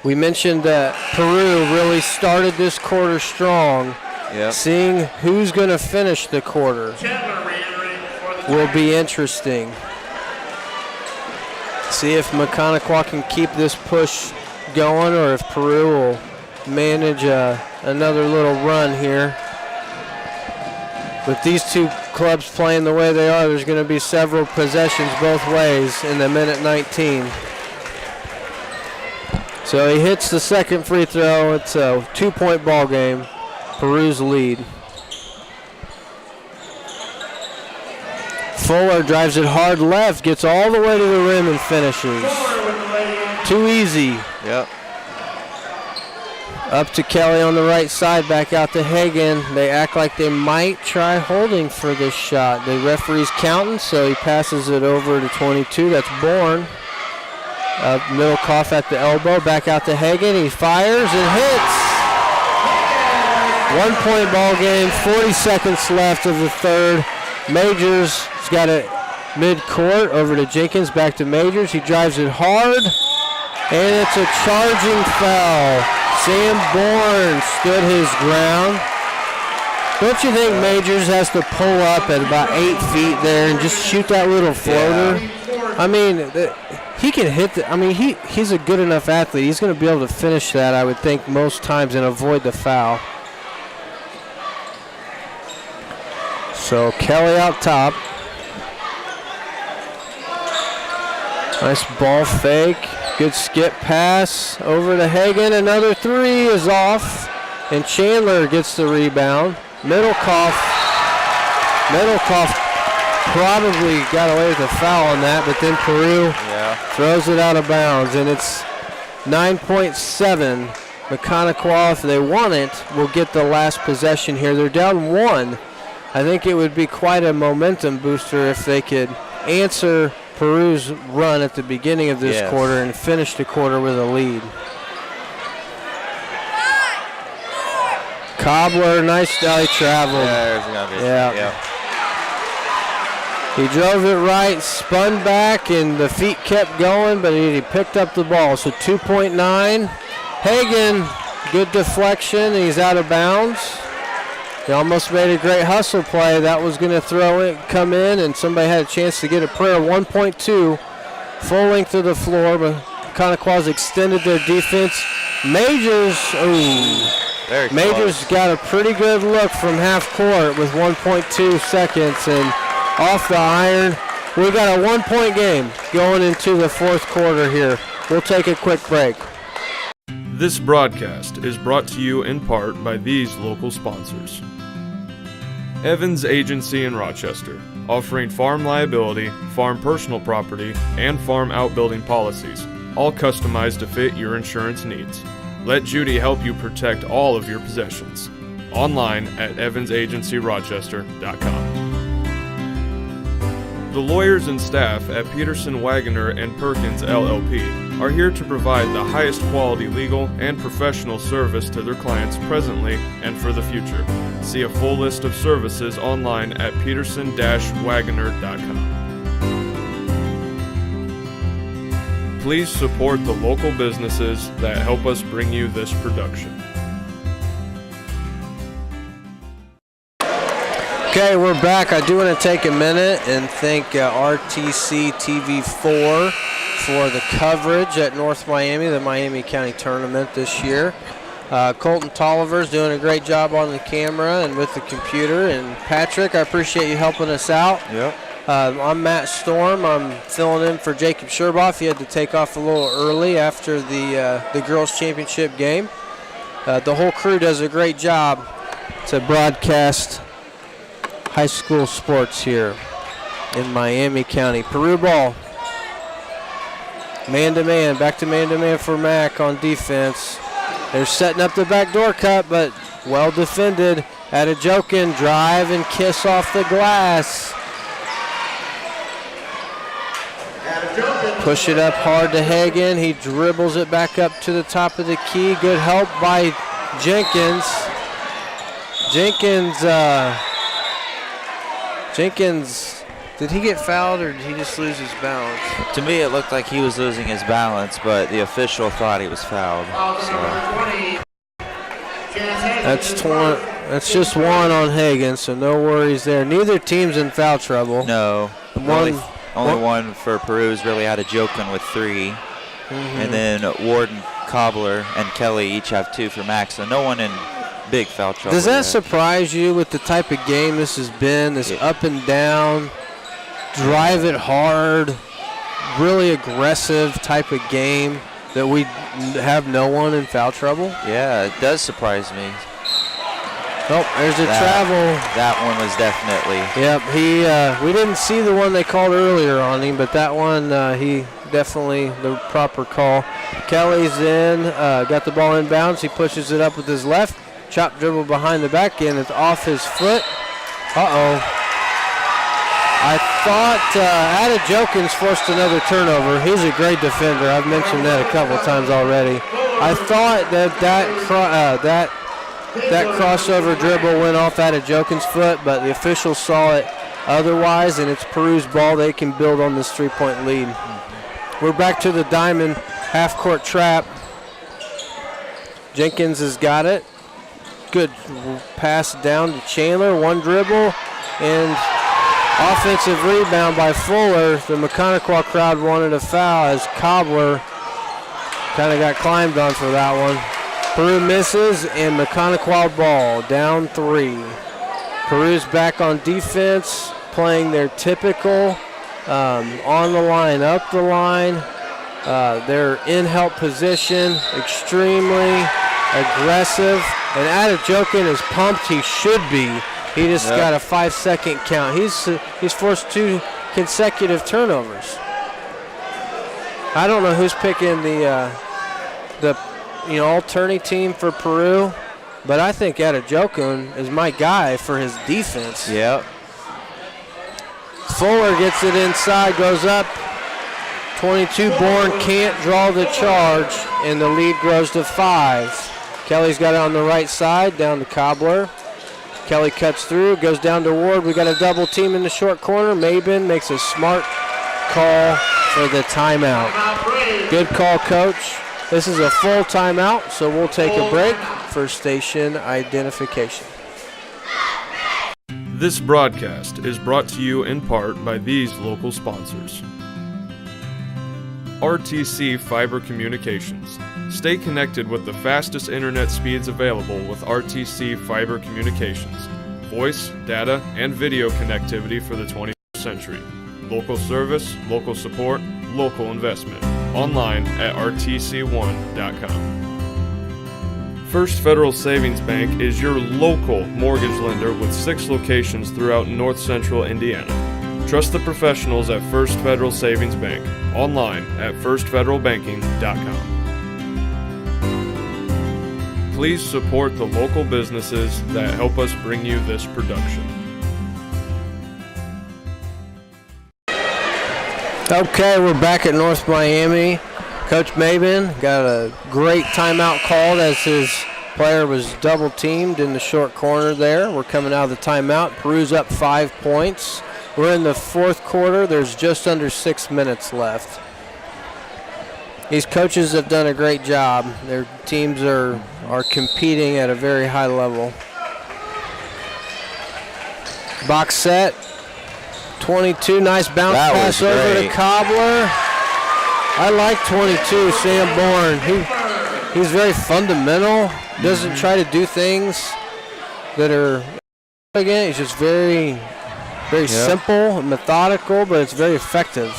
We mentioned that Peru really started this quarter strong. Yep. Seeing who's going to finish the quarter will be interesting. See if McConaughey can keep this push going, or if Peru will manage another little run here. With these 2 clubs playing the way they are, there's going to be several possessions both ways in the minute 19. So he hits the second free throw. It's a 2-point ball game. Peru's lead. Fuller drives it hard left, gets all the way to the rim and finishes. Too easy. Yep. Up to Kelly on the right side, back out to Hagan. They act like they might try holding for this shot. The referee's counting, so he passes it over to 22. That's Bourne. Middlecoff at the elbow, back out to Hagan. He fires and hits. 1-point ball game, 40 seconds left of the third. Majors has got it mid-court, over to Jenkins, back to Majors. He drives it hard, and it's a charging foul. Sam Bourne stood his ground. Don't you think Majors has to pull up at about 8 feet there and just shoot that little floater? Yeah. I mean, he can hit he's a good enough athlete. He's going to be able to finish that, I would think, most times and avoid the foul. So Kelly out top. Nice ball fake. Good skip pass over to Hagan. Another 3 is off. And Chandler gets the rebound. Middlecoff probably got away with a foul on that, but then Peru throws it out of bounds, and it's 9.7. Mechanical, if they want it, will get the last possession here. They're down 1. I think it would be quite a momentum booster if they could answer Peru's run at the beginning of this quarter and finish the quarter with a lead. Cobbler, nice he traveled. He drove it right, spun back, and the feet kept going, but he picked up the ball. So 2.9. Hagan, good deflection. He's out of bounds. He almost made a great hustle play. That was going to come in, and somebody had a chance to get a prayer. 1.2, full length of the floor, but Conequa's extended their defense. Majors got a pretty good look from half court with 1.2 seconds, and off the iron. We got a 1-point game going into the fourth quarter here. We'll take a quick break. This broadcast is brought to you in part by these local sponsors. Evans Agency in Rochester, offering farm liability, farm personal property, and farm outbuilding policies, all customized to fit your insurance needs. Let Judy help you protect all of your possessions. Online at evansagencyrochester.com. The lawyers and staff at Peterson, Wagoner & Perkins LLP are here to provide the highest quality legal and professional service to their clients presently and for the future. See a full list of services online at peterson-wagoner.com. Please support the local businesses that help us bring you this production. Okay, we're back. I do want to take a minute and thank RTC TV4 for the coverage at North Miami, the Miami County Tournament this year. Colton Tolliver's doing a great job on the camera and with the computer. And Patrick, I appreciate you helping us out. Yep. I'm Matt Storm. I'm filling in for Jacob Sherboff. He had to take off a little early after the girls' championship game. The whole crew does a great job to broadcast high school sports here in Miami County. Peru ball. Man-to-man. Back to man-to-man for Mack on defense. They're setting up the backdoor cut, but well defended. Adejokin, drive and kiss off the glass. Push it up hard to Hagan. He dribbles it back up to the top of the key. Good help by Jenkins. Jenkins, did he get fouled or did he just lose his balance? To me, it looked like he was losing his balance, but the official thought he was fouled. That's just one on Hagan, so no worries there. Neither team's in foul trouble. No. Only one for Peru's really had a joking with 3. And then Warden, Cobbler, and Kelly each have 2 for Max, so no one in big foul trouble. Does that surprise you with the type of game this has been, this up and down, drive it hard, really aggressive type of game, that we have no one in foul trouble? Yeah, it does surprise me. Oh, there's a travel. That one was definitely. Yep, we didn't see the one they called earlier on him, but that one, he definitely the proper call. Kelly's in, got the ball inbounds. He pushes it up with his left. Chop dribble behind the back end. It's off his foot. I thought Adejokins forced another turnover. He's a great defender. I've mentioned that a couple times already. I thought that crossover dribble went off Adejokins' foot, but the officials saw it otherwise, and it's Peru's ball. They can build on this 3-point lead. We're back to the diamond half-court trap. Jenkins has got it. Good pass down to Chandler. One dribble and offensive rebound by Fuller. The Mechanical crowd wanted a foul as Cobbler kind of got climbed on for that one. Peru misses and Mechanical ball down 3. Peru's back on defense, playing their typical on the line, up the line. They're in help position, extremely aggressive. And Adejokin is pumped. He should be. He just got a 5-second count. He's forced 2 consecutive turnovers. I don't know who's picking the all-tourney team for Peru, but I think Adejoku is my guy for his defense. Yep. Fuller gets it inside, goes up. 22 Bourne can't draw the charge, and the lead grows to 5. Kelly's got it on the right side, down to Cobbler. Kelly cuts through, goes down to Ward. We got a double team in the short corner. Mabin makes a smart call for the timeout. Good call, Coach. This is a full timeout, so we'll take a break for station identification. This broadcast is brought to you in part by these local sponsors. RTC Fiber Communications. Stay connected with the fastest internet speeds available with RTC Fiber Communications. Voice, data, and video connectivity for the 21st century. Local service, local support, local investment. Online at rtc1.com. First Federal Savings Bank is your local mortgage lender with 6 locations throughout North Central Indiana. Trust the professionals at First Federal Savings Bank. Online at firstfederalbanking.com. Please support the local businesses that help us bring you this production. Okay, we're back at North Miami. Coach Mabin got a great timeout called as his player was double teamed in the short corner there. We're coming out of the timeout. Peru's up 5 points. We're in the fourth quarter. There's just under 6 minutes left. These coaches have done a great job. Their teams are competing at a very high level. Box set. 22, nice bounce pass over to Cobbler. I like 22, Sam Bourne. He's very fundamental. Doesn't try to do things that are again. He's just very simple and methodical, but it's very effective.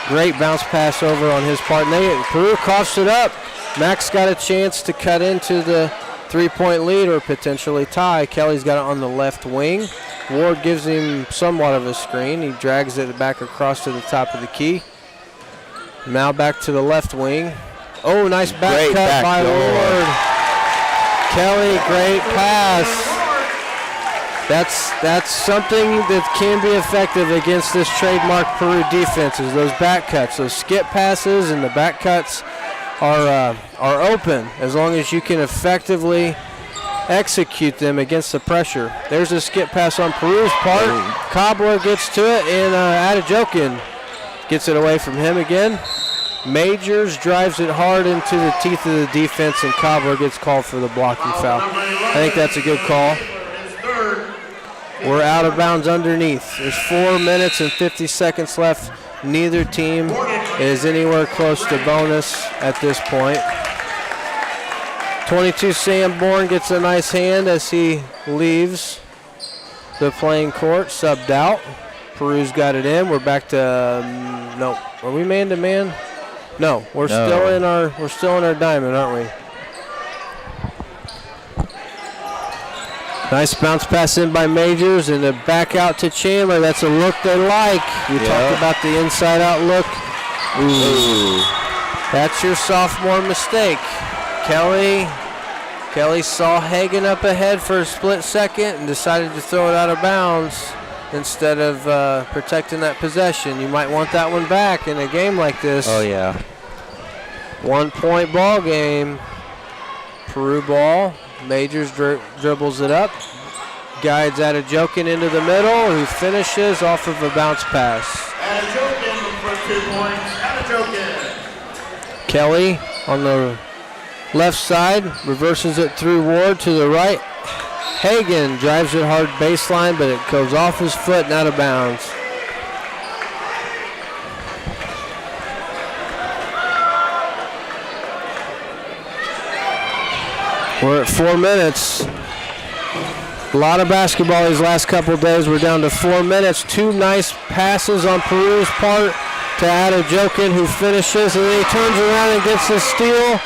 Great bounce pass over on his part. And Peru coughs it up. Max got a chance to cut into the 3-point lead or potentially tie. Kelly's got it on the left wing. Ward gives him somewhat of a screen. He drags it back across to the top of the key. Now back to the left wing. Oh, nice back cut by Ward. Kelly, great pass. That's something that can be effective against this trademark Peru defense is those back cuts. Those skip passes and the back cuts are open as long as you can effectively execute them against the pressure. There's a skip pass on Peru's part. Cobbler gets to it, and Adejoku gets it away from him again. Majors drives it hard into the teeth of the defense, and Cobbler gets called for the blocking foul. I think that's a good call. We're out of bounds underneath. There's 4 minutes and 50 seconds left. Neither team is anywhere close to bonus at this point. 22 Sam Bourne gets a nice hand as he leaves the playing court, subbed out. Peru's got it in. We're back to no. Are we man to man? No, we're still in our diamond, aren't we? Nice bounce pass in by Majors and a back out to Chandler. That's a look they like. You talked about the inside out look. Ooh. That's your sophomore mistake. Kelly saw Hagan up ahead for a split second and decided to throw it out of bounds instead of protecting that possession. You might want that one back in a game like this. Oh, yeah. 1 point ball game. Peru ball. Majors dribbles it up. Guides Adejoku into the middle, who finishes off of a bounce pass. Adejoku for 2 points. Adejoku. Kelly on the left side, reverses it through Ward to the right. Hagan drives it hard baseline, but it goes off his foot and out of bounds. We're at 4 minutes. A lot of basketball these last couple of days. We're down to 4 minutes. 2 nice passes on Peru's part to Adejoku, who finishes, and then he turns around and gets a steal.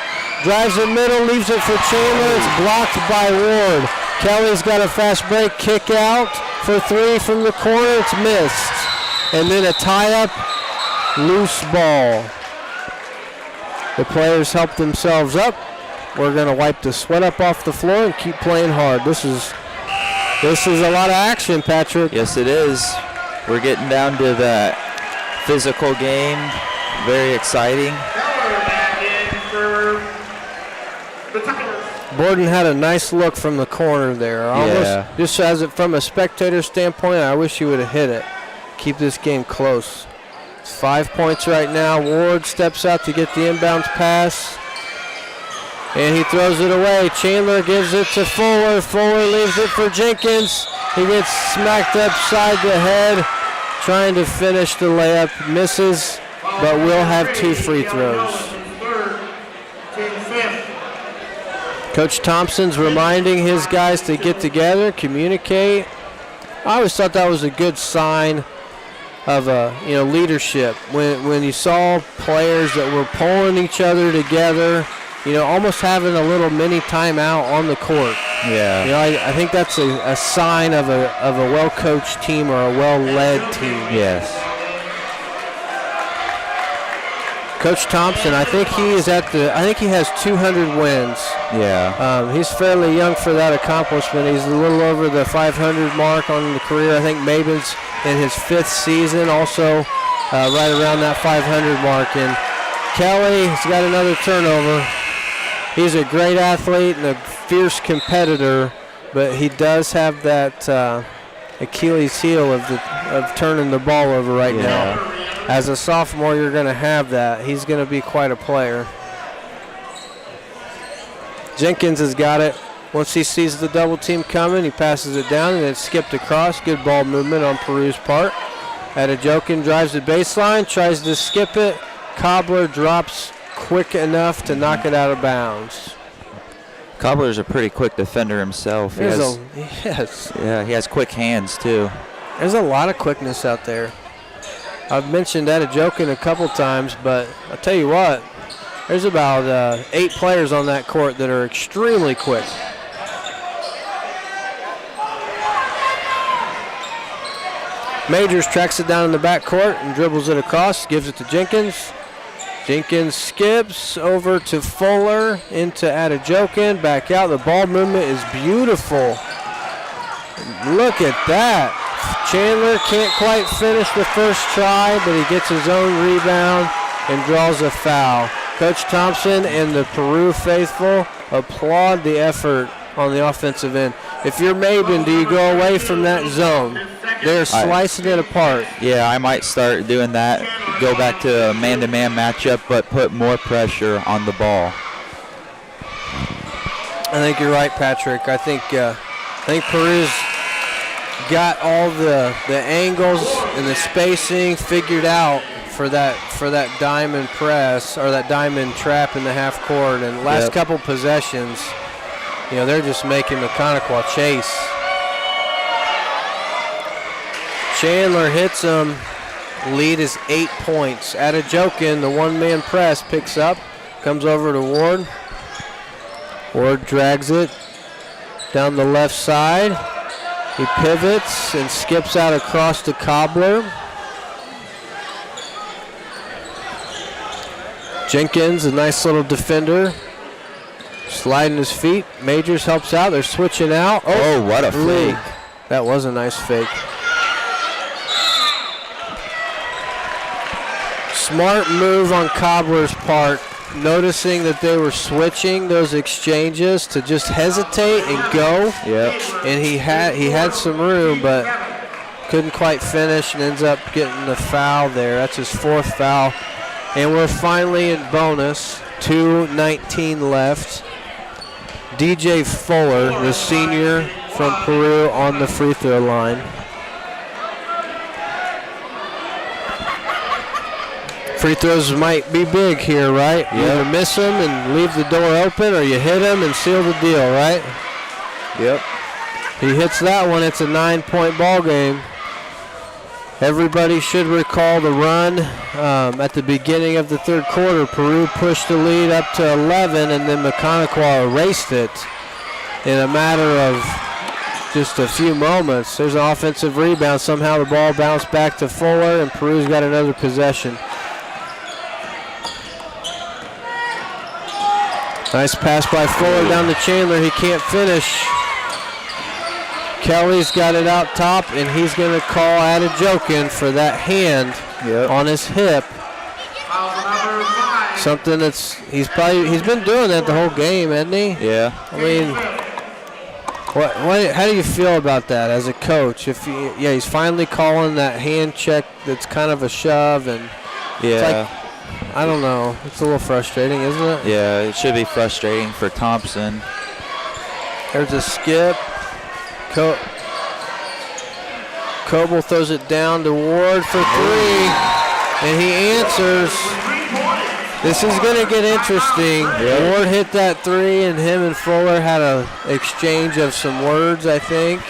Drives the middle, leaves it for Chandler. It's blocked by Ward. Kelly's got a fast break, kick out for three from the corner. It's missed. And then a tie-up, loose ball. The players help themselves up. We're going to wipe the sweat up off the floor and keep playing hard. This is a lot of action, Patrick. Yes, it is. We're getting down to that physical game. Very exciting. Borden had a nice look from the corner there. Almost, just as it from a spectator standpoint, I wish he would have hit it. Keep this game close. It's 5 points right now. Ward steps out to get the inbounds pass. And he throws it away. Chandler gives it to Fuller. Fuller leaves it for Jenkins. He gets smacked upside the head, trying to finish the layup. Misses, but will have 2 free throws. Coach Thompson's reminding his guys to get together, communicate. I always thought that was a good sign of leadership. When you saw players that were pulling each other together, almost having a little mini timeout on the court. Yeah. I think that's a sign of a well-coached team or a well-led team. Yes. Coach Thompson, I think he has 200 wins. Yeah. He's fairly young for that accomplishment. He's a little over the 500 mark on the career. I think Maben's in his 5th season, also right around that 500 mark. And Kelly's got another turnover. He's a great athlete and a fierce competitor, but he does have that Achilles heel of turning the ball over right now. As a sophomore, you're going to have that. He's going to be quite a player. Jenkins has got it. Once he sees the double team coming, he passes it down and it's skipped across. Good ball movement on Peru's part. Adejokin drives the baseline, tries to skip it. Cobbler drops quick enough to knock it out of bounds. Cobbler's a pretty quick defender himself. Yes. Yeah, he has quick hands too. There's a lot of quickness out there. I've mentioned Adejokin a couple times, but I'll tell you what, there's about 8 players on that court that are extremely quick. Majors tracks it down in the backcourt and dribbles it across, gives it to Jenkins. Jenkins skips over to Fuller, into Adejokin, back out. The ball movement is beautiful. Look at that. Chandler can't quite finish the first try, but he gets his own rebound and draws a foul. Coach Thompson and the Peru faithful applaud the effort on the offensive end. If you're Maben, do you go away from that zone? They're slicing it apart. Yeah, I might start doing that. Go back to a man-to-man matchup, but put more pressure on the ball. I think you're right, Patrick. I think Peru's got all the angles and the spacing figured out for that diamond press or that diamond trap in the half court. And last couple possessions, they're just making McConaughey chase. Chandler hits him. Lead is 8 points. Adejokin, the one-man press, picks up, comes over to Ward. Ward drags it down the left side. He pivots and skips out across to Cobbler. Jenkins, a nice little defender, sliding his feet. Majors helps out. They're switching out. Oh, what a fake. That was a nice fake. Smart move on Cobbler's part, noticing that they were switching those exchanges to just hesitate and go. Yep. And he had some room, but couldn't quite finish and ends up getting the foul there. That's his 4th foul. And we're finally in bonus. 2:19 left. DJ Fuller, the senior from Peru, on the free throw line. Free throws might be big here, right? You either miss them and leave the door open, or you hit them and seal the deal, right? Yep. He hits that one. It's a 9-point ball game. Everybody should recall the run at the beginning of the third quarter. Peru pushed the lead up to 11, and then McConaughey erased it in a matter of just a few moments. There's an offensive rebound. Somehow the ball bounced back to Fuller, and Peru's got another possession. Nice pass by Fuller down to Chandler. He can't finish. Kelly's got it out top, and he's going to call Adejokin for that hand on his hip. Something that's he's been doing that the whole game, hasn't he? Yeah. I mean, how do you feel about that as a coach? He's finally calling that hand check that's kind of a shove, and it's like, I don't know. It's a little frustrating, isn't it? Yeah, it should be frustrating for Thompson. There's a skip. Coble throws it down to Ward for three, and he answers. This is going to get interesting. Ward hit that three, and him and Fuller had an exchange of some words, I think.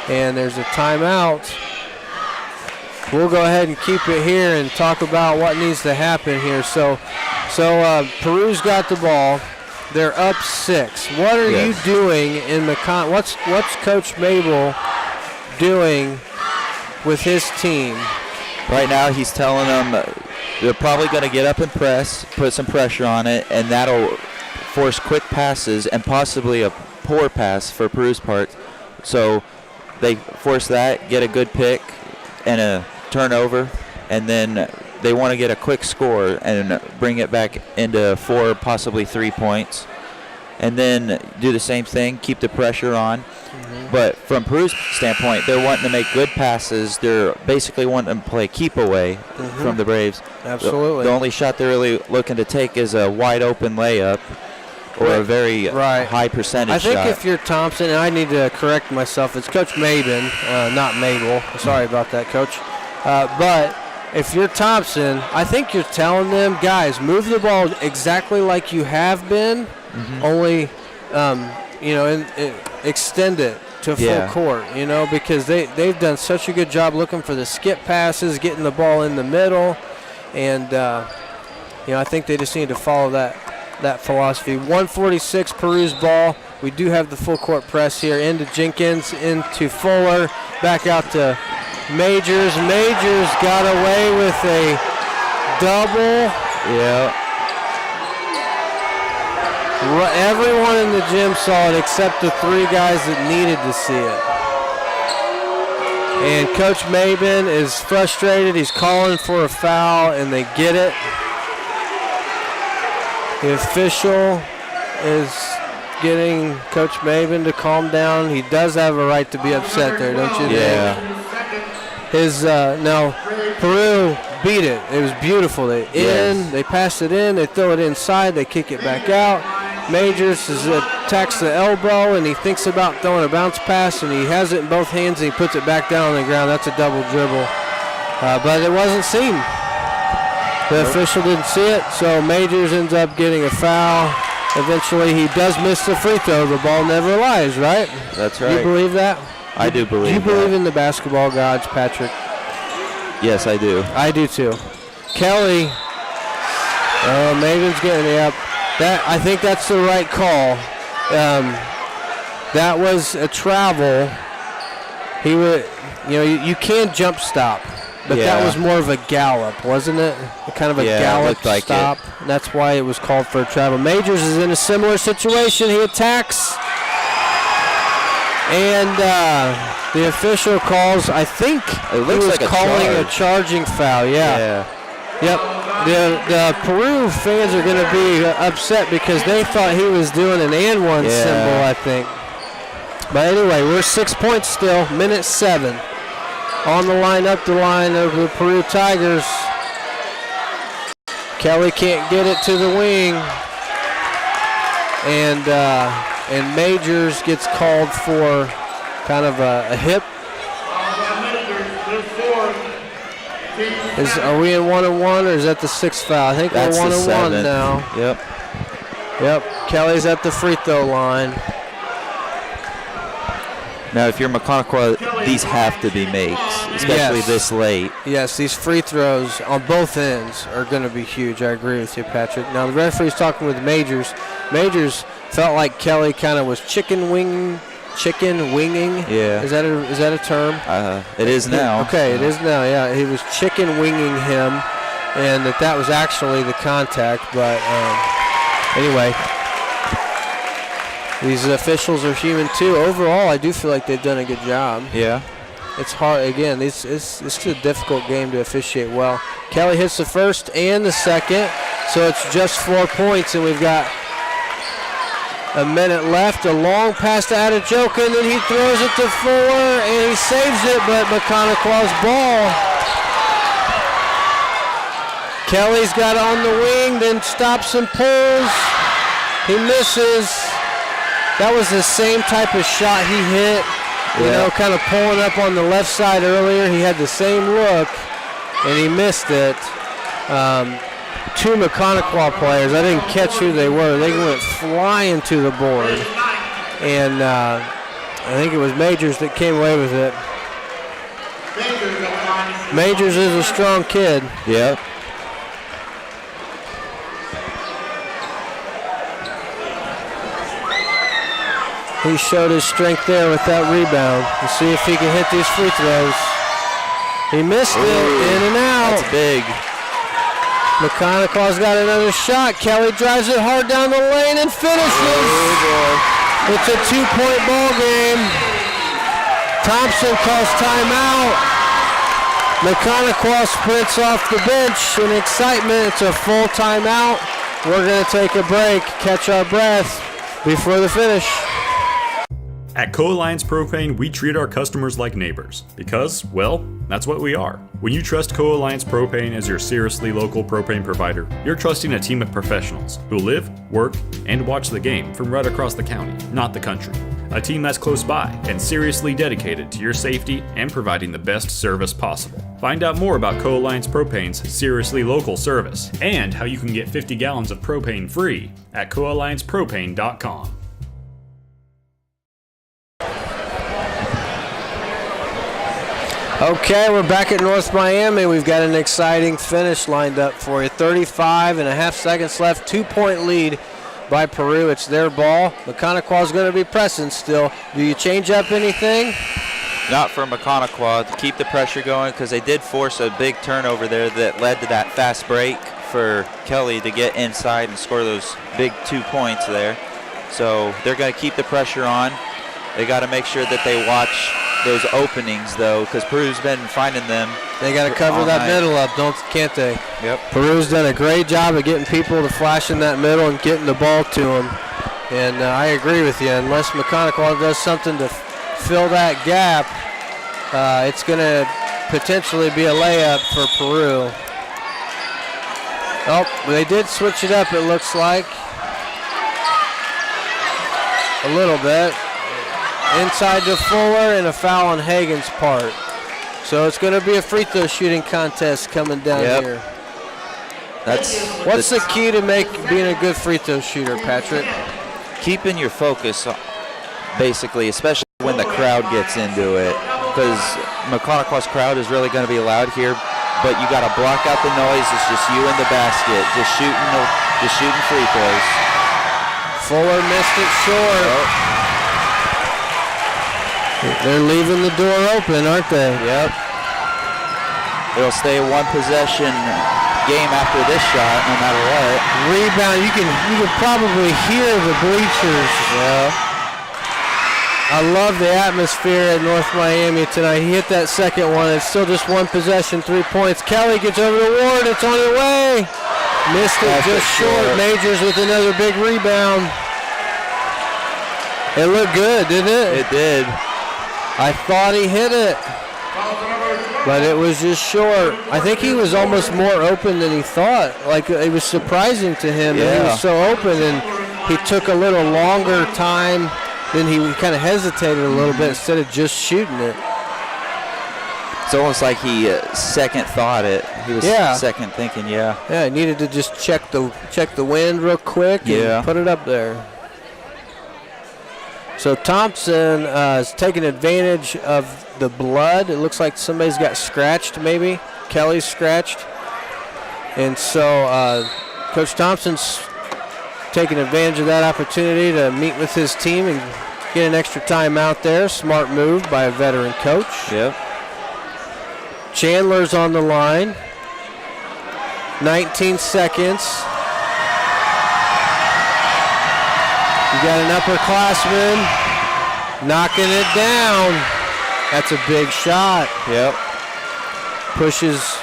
And there's a timeout. We'll go ahead and keep it here and talk about what needs to happen here. So Peru's got the ball. They're up 6. What are you doing in the what's Coach Mabel doing with his team? Right now he's telling them they're probably going to get up and press, put some pressure on it, and that'll force quick passes and possibly a poor pass for Peru's part. So they force that, get a good pick and a turnover, and then they want to get a quick score and bring it back into 4, possibly 3 points, and then do the same thing, keep the pressure on. But from Peru's standpoint, they're wanting to make good passes. They're basically wanting to play keep away from the Braves. Absolutely. The only shot they're really looking to take is a wide open layup or a very high percentage shot. I think if you're Thompson, and I need to correct myself, it's Coach Maben, not Mabel. Sorry about that, Coach. But if you're Thompson, I think you're telling them, guys, move the ball exactly like you have been, only, extend it to full court, because they've done such a good job looking for the skip passes, getting the ball in the middle, and, I think they just need to follow that philosophy. 146 Peru's ball. We do have the full court press here into Jenkins, into Fuller, back out to Majors. Majors got away with a double. Yeah. Everyone in the gym saw it except the 3 guys that needed to see it. And Coach Maben is frustrated. He's calling for a foul, and they get it. The official is getting Coach Maben to calm down. He does have a right to be upset there, don't you think? Yeah. Now Peru beat it. It was beautiful. They passed it in, they throw it inside, they kick it back out. Majors attacks the elbow, and he thinks about throwing a bounce pass, and he has it in both hands, and he puts it back down on the ground. That's a double dribble. But it wasn't seen. The official didn't see it, so Majors ends up getting a foul. Eventually, he does miss the free throw. The ball never lies, right? That's right. You believe that? I do believe that. Do you believe in the basketball gods, Patrick? Yes, I do. I do too. Kelly, Maven's getting it up. I think that's the right call. That was a travel. He would, you can jump stop, but that was more of a gallop, wasn't it? Kind of a gallop stop. And that's why it was called for a travel. Majors is in a similar situation. He attacks, and the official calls. I think he was calling a charging foul. Yeah. Yep. The Peru fans are going to be upset because they thought he was doing an and one symbol, I think. But anyway, we're 6 points still, minute 7. On the line, up the line of the Peru Tigers. Kelly can't get it to the wing. And Majors gets called for kind of a hip. Are we in 1-1 or is that the 6th foul? I think that's we're 1-1 now. Yep. Kelly's at the free throw line. Now, if you're McConaughey, these have to be makes, especially this late. Yes, these free throws on both ends are going to be huge. I agree with you, Patrick. Now, the referee's talking with Majors. Majors felt like Kelly kind of was chicken wing chicken winging. Yeah. Is that a term? It is now. Okay, it is now. Yeah, he was chicken winging him, and that was actually the contact. But anyway, these officials are human too. Overall, I do feel like they've done a good job. Yeah. It's hard again. It's a difficult game to officiate well. Kelly hits the first and the second, so it's just 4 points, and we've got a minute left. A long pass to Adejoka, and then he throws it to Fuller, and he saves it, but McConaughey's ball. Kelly's got it on the wing, then stops and pulls. He misses. That was the same type of shot he hit, you know, kind of pulling up on the left side earlier. He had the same look, and he missed it. Two McConaughey players, I didn't catch who they were. They went flying to the board, and I think it was Majors that came away with it. Majors is a strong kid. Yep. He showed his strength there with that rebound. We'll see if he can hit these free throws. He missed it, in and out. That's big. McConaughey's got another shot. Kelly drives it hard down the lane and finishes. It's a 2-point ball game. Thompson calls timeout. McConaughey sprints off the bench in excitement. It's a full timeout. We're going to take a break, catch our breath before the finish. At Co-Alliance Propane, we treat our customers like neighbors because, well, that's what we are. When you trust Co-Alliance Propane as your seriously local propane provider, you're trusting a team of professionals who live, work, and watch the game from right across the county, not the country. A team that's close by and seriously dedicated to your safety and providing the best service possible. Find out more about Co-Alliance Propane's seriously local service and how you can get 50 gallons of propane free at coalliancepropane.com. Okay, we're back at North Miami. We've got an exciting finish lined up for you. 35.5 seconds left, 2-point lead by Peru. It's their ball. McConaughey's going to be pressing still. Do you change up anything? Not for McConaughey to keep the pressure going, because they did force a big turnover there that led to that fast break for Kelly to get inside and score those big 2 points there. So they're going to keep the pressure on. They got to make sure that they watch those openings, though, because Peru's been finding them. They got to cover that middle up, can't they? Yep. Peru's done a great job of getting people to flash in that middle and getting the ball to them. And I agree with you. Unless McConaughey does something to fill that gap, it's going to potentially be a layup for Peru. Oh, they did switch it up, it looks like. A little bit. Inside to Fuller, and a foul on Hagen's part. So it's going to be a free throw shooting contest coming down here. What's the key to being a good free throw shooter, Patrick? Keeping your focus, basically, especially when the crowd gets into it, because McConaughey's crowd is really going to be loud here, but you got to block out the noise. It's just you in the basket, just shooting free throws. Fuller missed it short. They're leaving the door open, aren't they? Yep. It'll stay a one-possession game after this shot, no matter what. Rebound. You can probably hear the bleachers. Yeah. I love the atmosphere at North Miami tonight. He hit that second one. It's still just one possession, 3 points. Kelly gets over to Ward. It's on the way. Missed it just short. Majors with another big rebound. It looked good, didn't it? It did. I thought he hit it, but it was just short. I think he was almost more open than he thought. Like, it was surprising to him that he was so open, and he took a little longer time. Then he kind of hesitated a little bit instead of just shooting it. It's almost like he second thought it. He was second thinking, Yeah, he needed to just check the wind real quick and put it up there. So Thompson is taking advantage of the blood. It looks like somebody's got scratched, maybe. Kelly's scratched. And so Coach Thompson's taking advantage of that opportunity to meet with his team and get an extra timeout there. Smart move by a veteran coach. Yep. Chandler's on the line. 19 seconds. You got an upperclassman knocking it down. That's a big shot. Yep. Pushes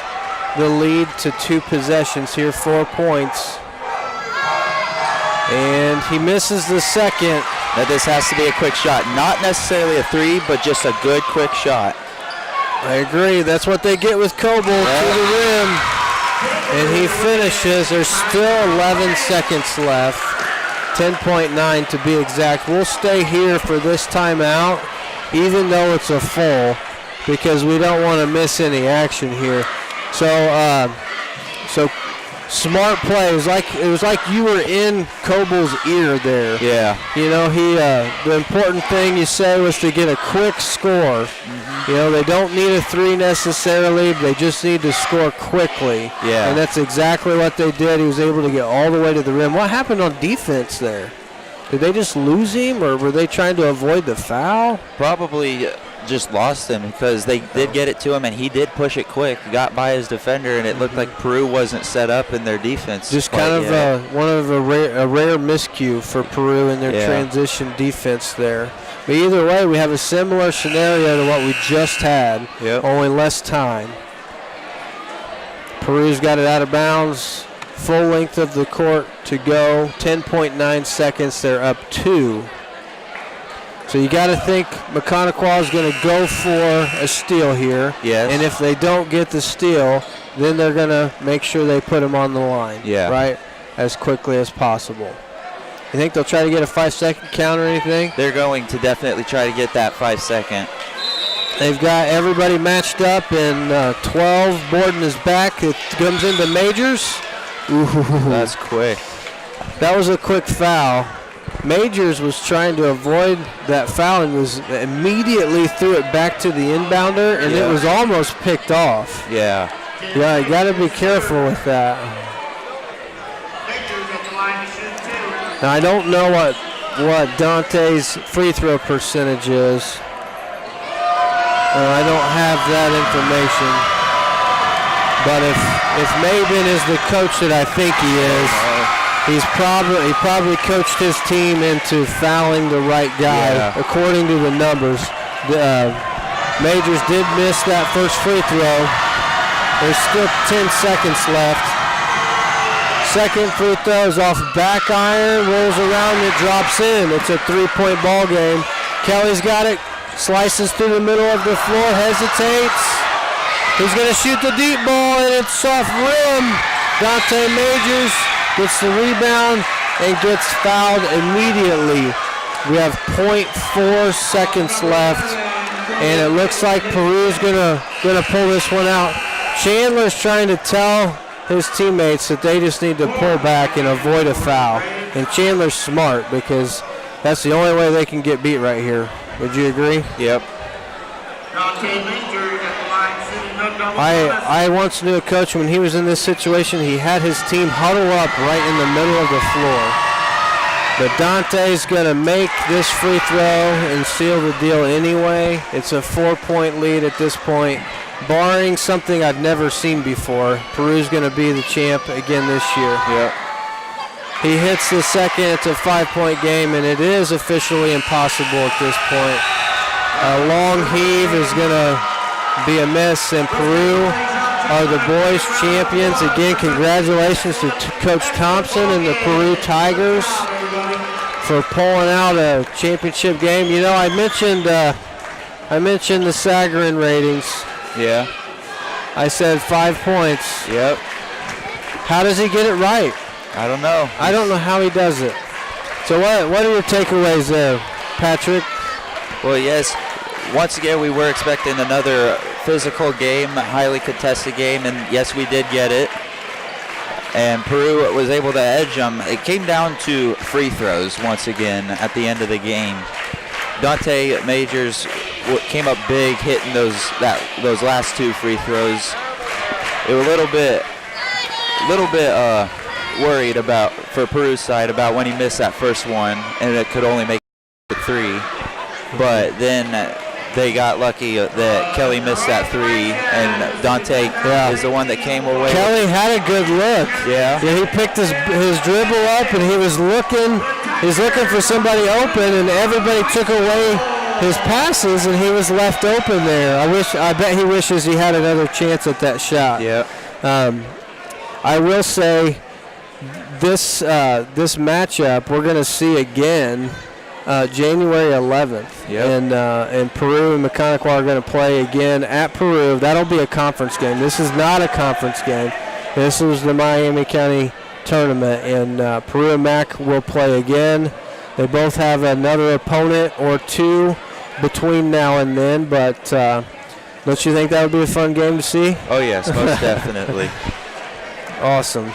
the lead to 2 possessions here, 4 points. And he misses the second. Now this has to be a quick shot. Not necessarily a 3, but just a good quick shot. I agree. That's what they get with Coble to the rim. And he finishes. There's still 11 seconds left. 10.9 to be exact. We'll stay here for this timeout, even though it's a full, because we don't want to miss any action here. So smart play. It was like you were in Coble's ear there. Yeah. You know, the important thing you say was to get a quick score. You know, they don't need a 3 necessarily, but they just need to score quickly. Yeah. And that's exactly what they did. He was able to get all the way to the rim. What happened on defense there? Did they just lose him, or were they trying to avoid the foul? Probably just lost him because they did get it to him, and he did push it quick. Got by his defender, and it looked like Peru wasn't set up in their defense. Just kind of a rare miscue for Peru in their transition defense there. But either way, we have a similar scenario to what we just had, only less time. Peru's got it out of bounds. Full length of the court to go. 10.9 seconds. They're up 2. So you got to think McConaughey is going to go for a steal here. Yes. And if they don't get the steal, then they're going to make sure they put him on the line. Yeah. Right? As quickly as possible. You think they'll try to get a 5-second count or anything? They're going to definitely try to get that 5-second. They've got everybody matched up in 12. Borden is back. It comes into Majors. Ooh. That's quick. That was a quick foul. Majors was trying to avoid that foul and was immediately threw it back to the inbounder, and it was almost picked off. Yeah. Yeah, you got to be careful with that. Now, I don't know what Dante's free throw percentage is. I don't have that information. But if Maben is the coach that I think he is, he probably coached his team into fouling the right guy according to the numbers. Majors did miss that first free throw. There's still 10 seconds left. Second free throw is off back iron, rolls around, and it drops in. It's a 3-point ball game. Kelly's got it, slices through the middle of the floor, hesitates. He's going to shoot the deep ball, and it's off rim. Dante Majors gets the rebound and gets fouled immediately. We have 0.4 seconds left, and it looks like Peru's gonna pull this one out. Chandler's trying to tell his teammates that they just need to pull back and avoid a foul. And Chandler's smart because that's the only way they can get beat right here. Would you agree? Yep. I once knew a coach when he was in this situation, he had his team huddle up right in the middle of the floor. But Dante's going to make this free throw and seal the deal anyway. It's a 4-point lead at this point. Barring something I've never seen before, Peru's going to be the champ again this year. Yep. He hits the second. It's a 5-point game, and it is officially impossible at this point. A long heave is going to be a miss, and Peru are the boys' champions. Again, congratulations to Coach Thompson and the Peru Tigers for pulling out a championship game. You know, I mentioned the Sagarin ratings. Yeah. I said 5 points. Yep. How does he get it right? I don't know. I don't know how he does it. So what are your takeaways there, Patrick? Well, yes, once again, we were expecting another physical game, highly contested game, and yes, we did get it. And Peru was able to edge them. It came down to free throws once again at the end of the game. Dante Majors came up big, hitting those last 2 free throws. They were a little bit worried for Peru's side about when he missed that first one, and it could only make it 3, but then they got lucky that Kelly missed that 3, and Dante is the one that came away. Kelly had a good look. Yeah, he picked his dribble up, and he was looking for somebody open, and everybody took away his passes, and he was left open there. I bet he wishes he had another chance at that shot. Yeah. I will say this matchup we're going to see again January 11th. Yep. And Peru and Mechanical are going to play again at Peru. That'll be a conference game. This is not a conference game. This is the Miami County tournament, and Peru and Mac will play again. They both have another opponent or two between now and then, but don't you think that would be a fun game to see? Oh, yes, most definitely. Awesome.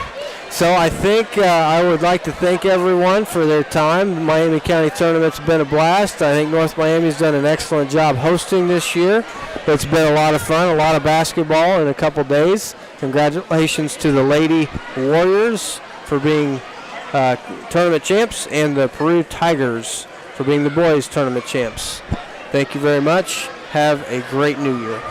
So I think I would like to thank everyone for their time. The Miami County Tournament's been a blast. I think North Miami's done an excellent job hosting this year. It's been a lot of fun, a lot of basketball in a couple days. Congratulations to the Lady Warriors for being tournament champs and the Peru Tigers for being the boys tournament champs. Thank you very much. Have a great new year.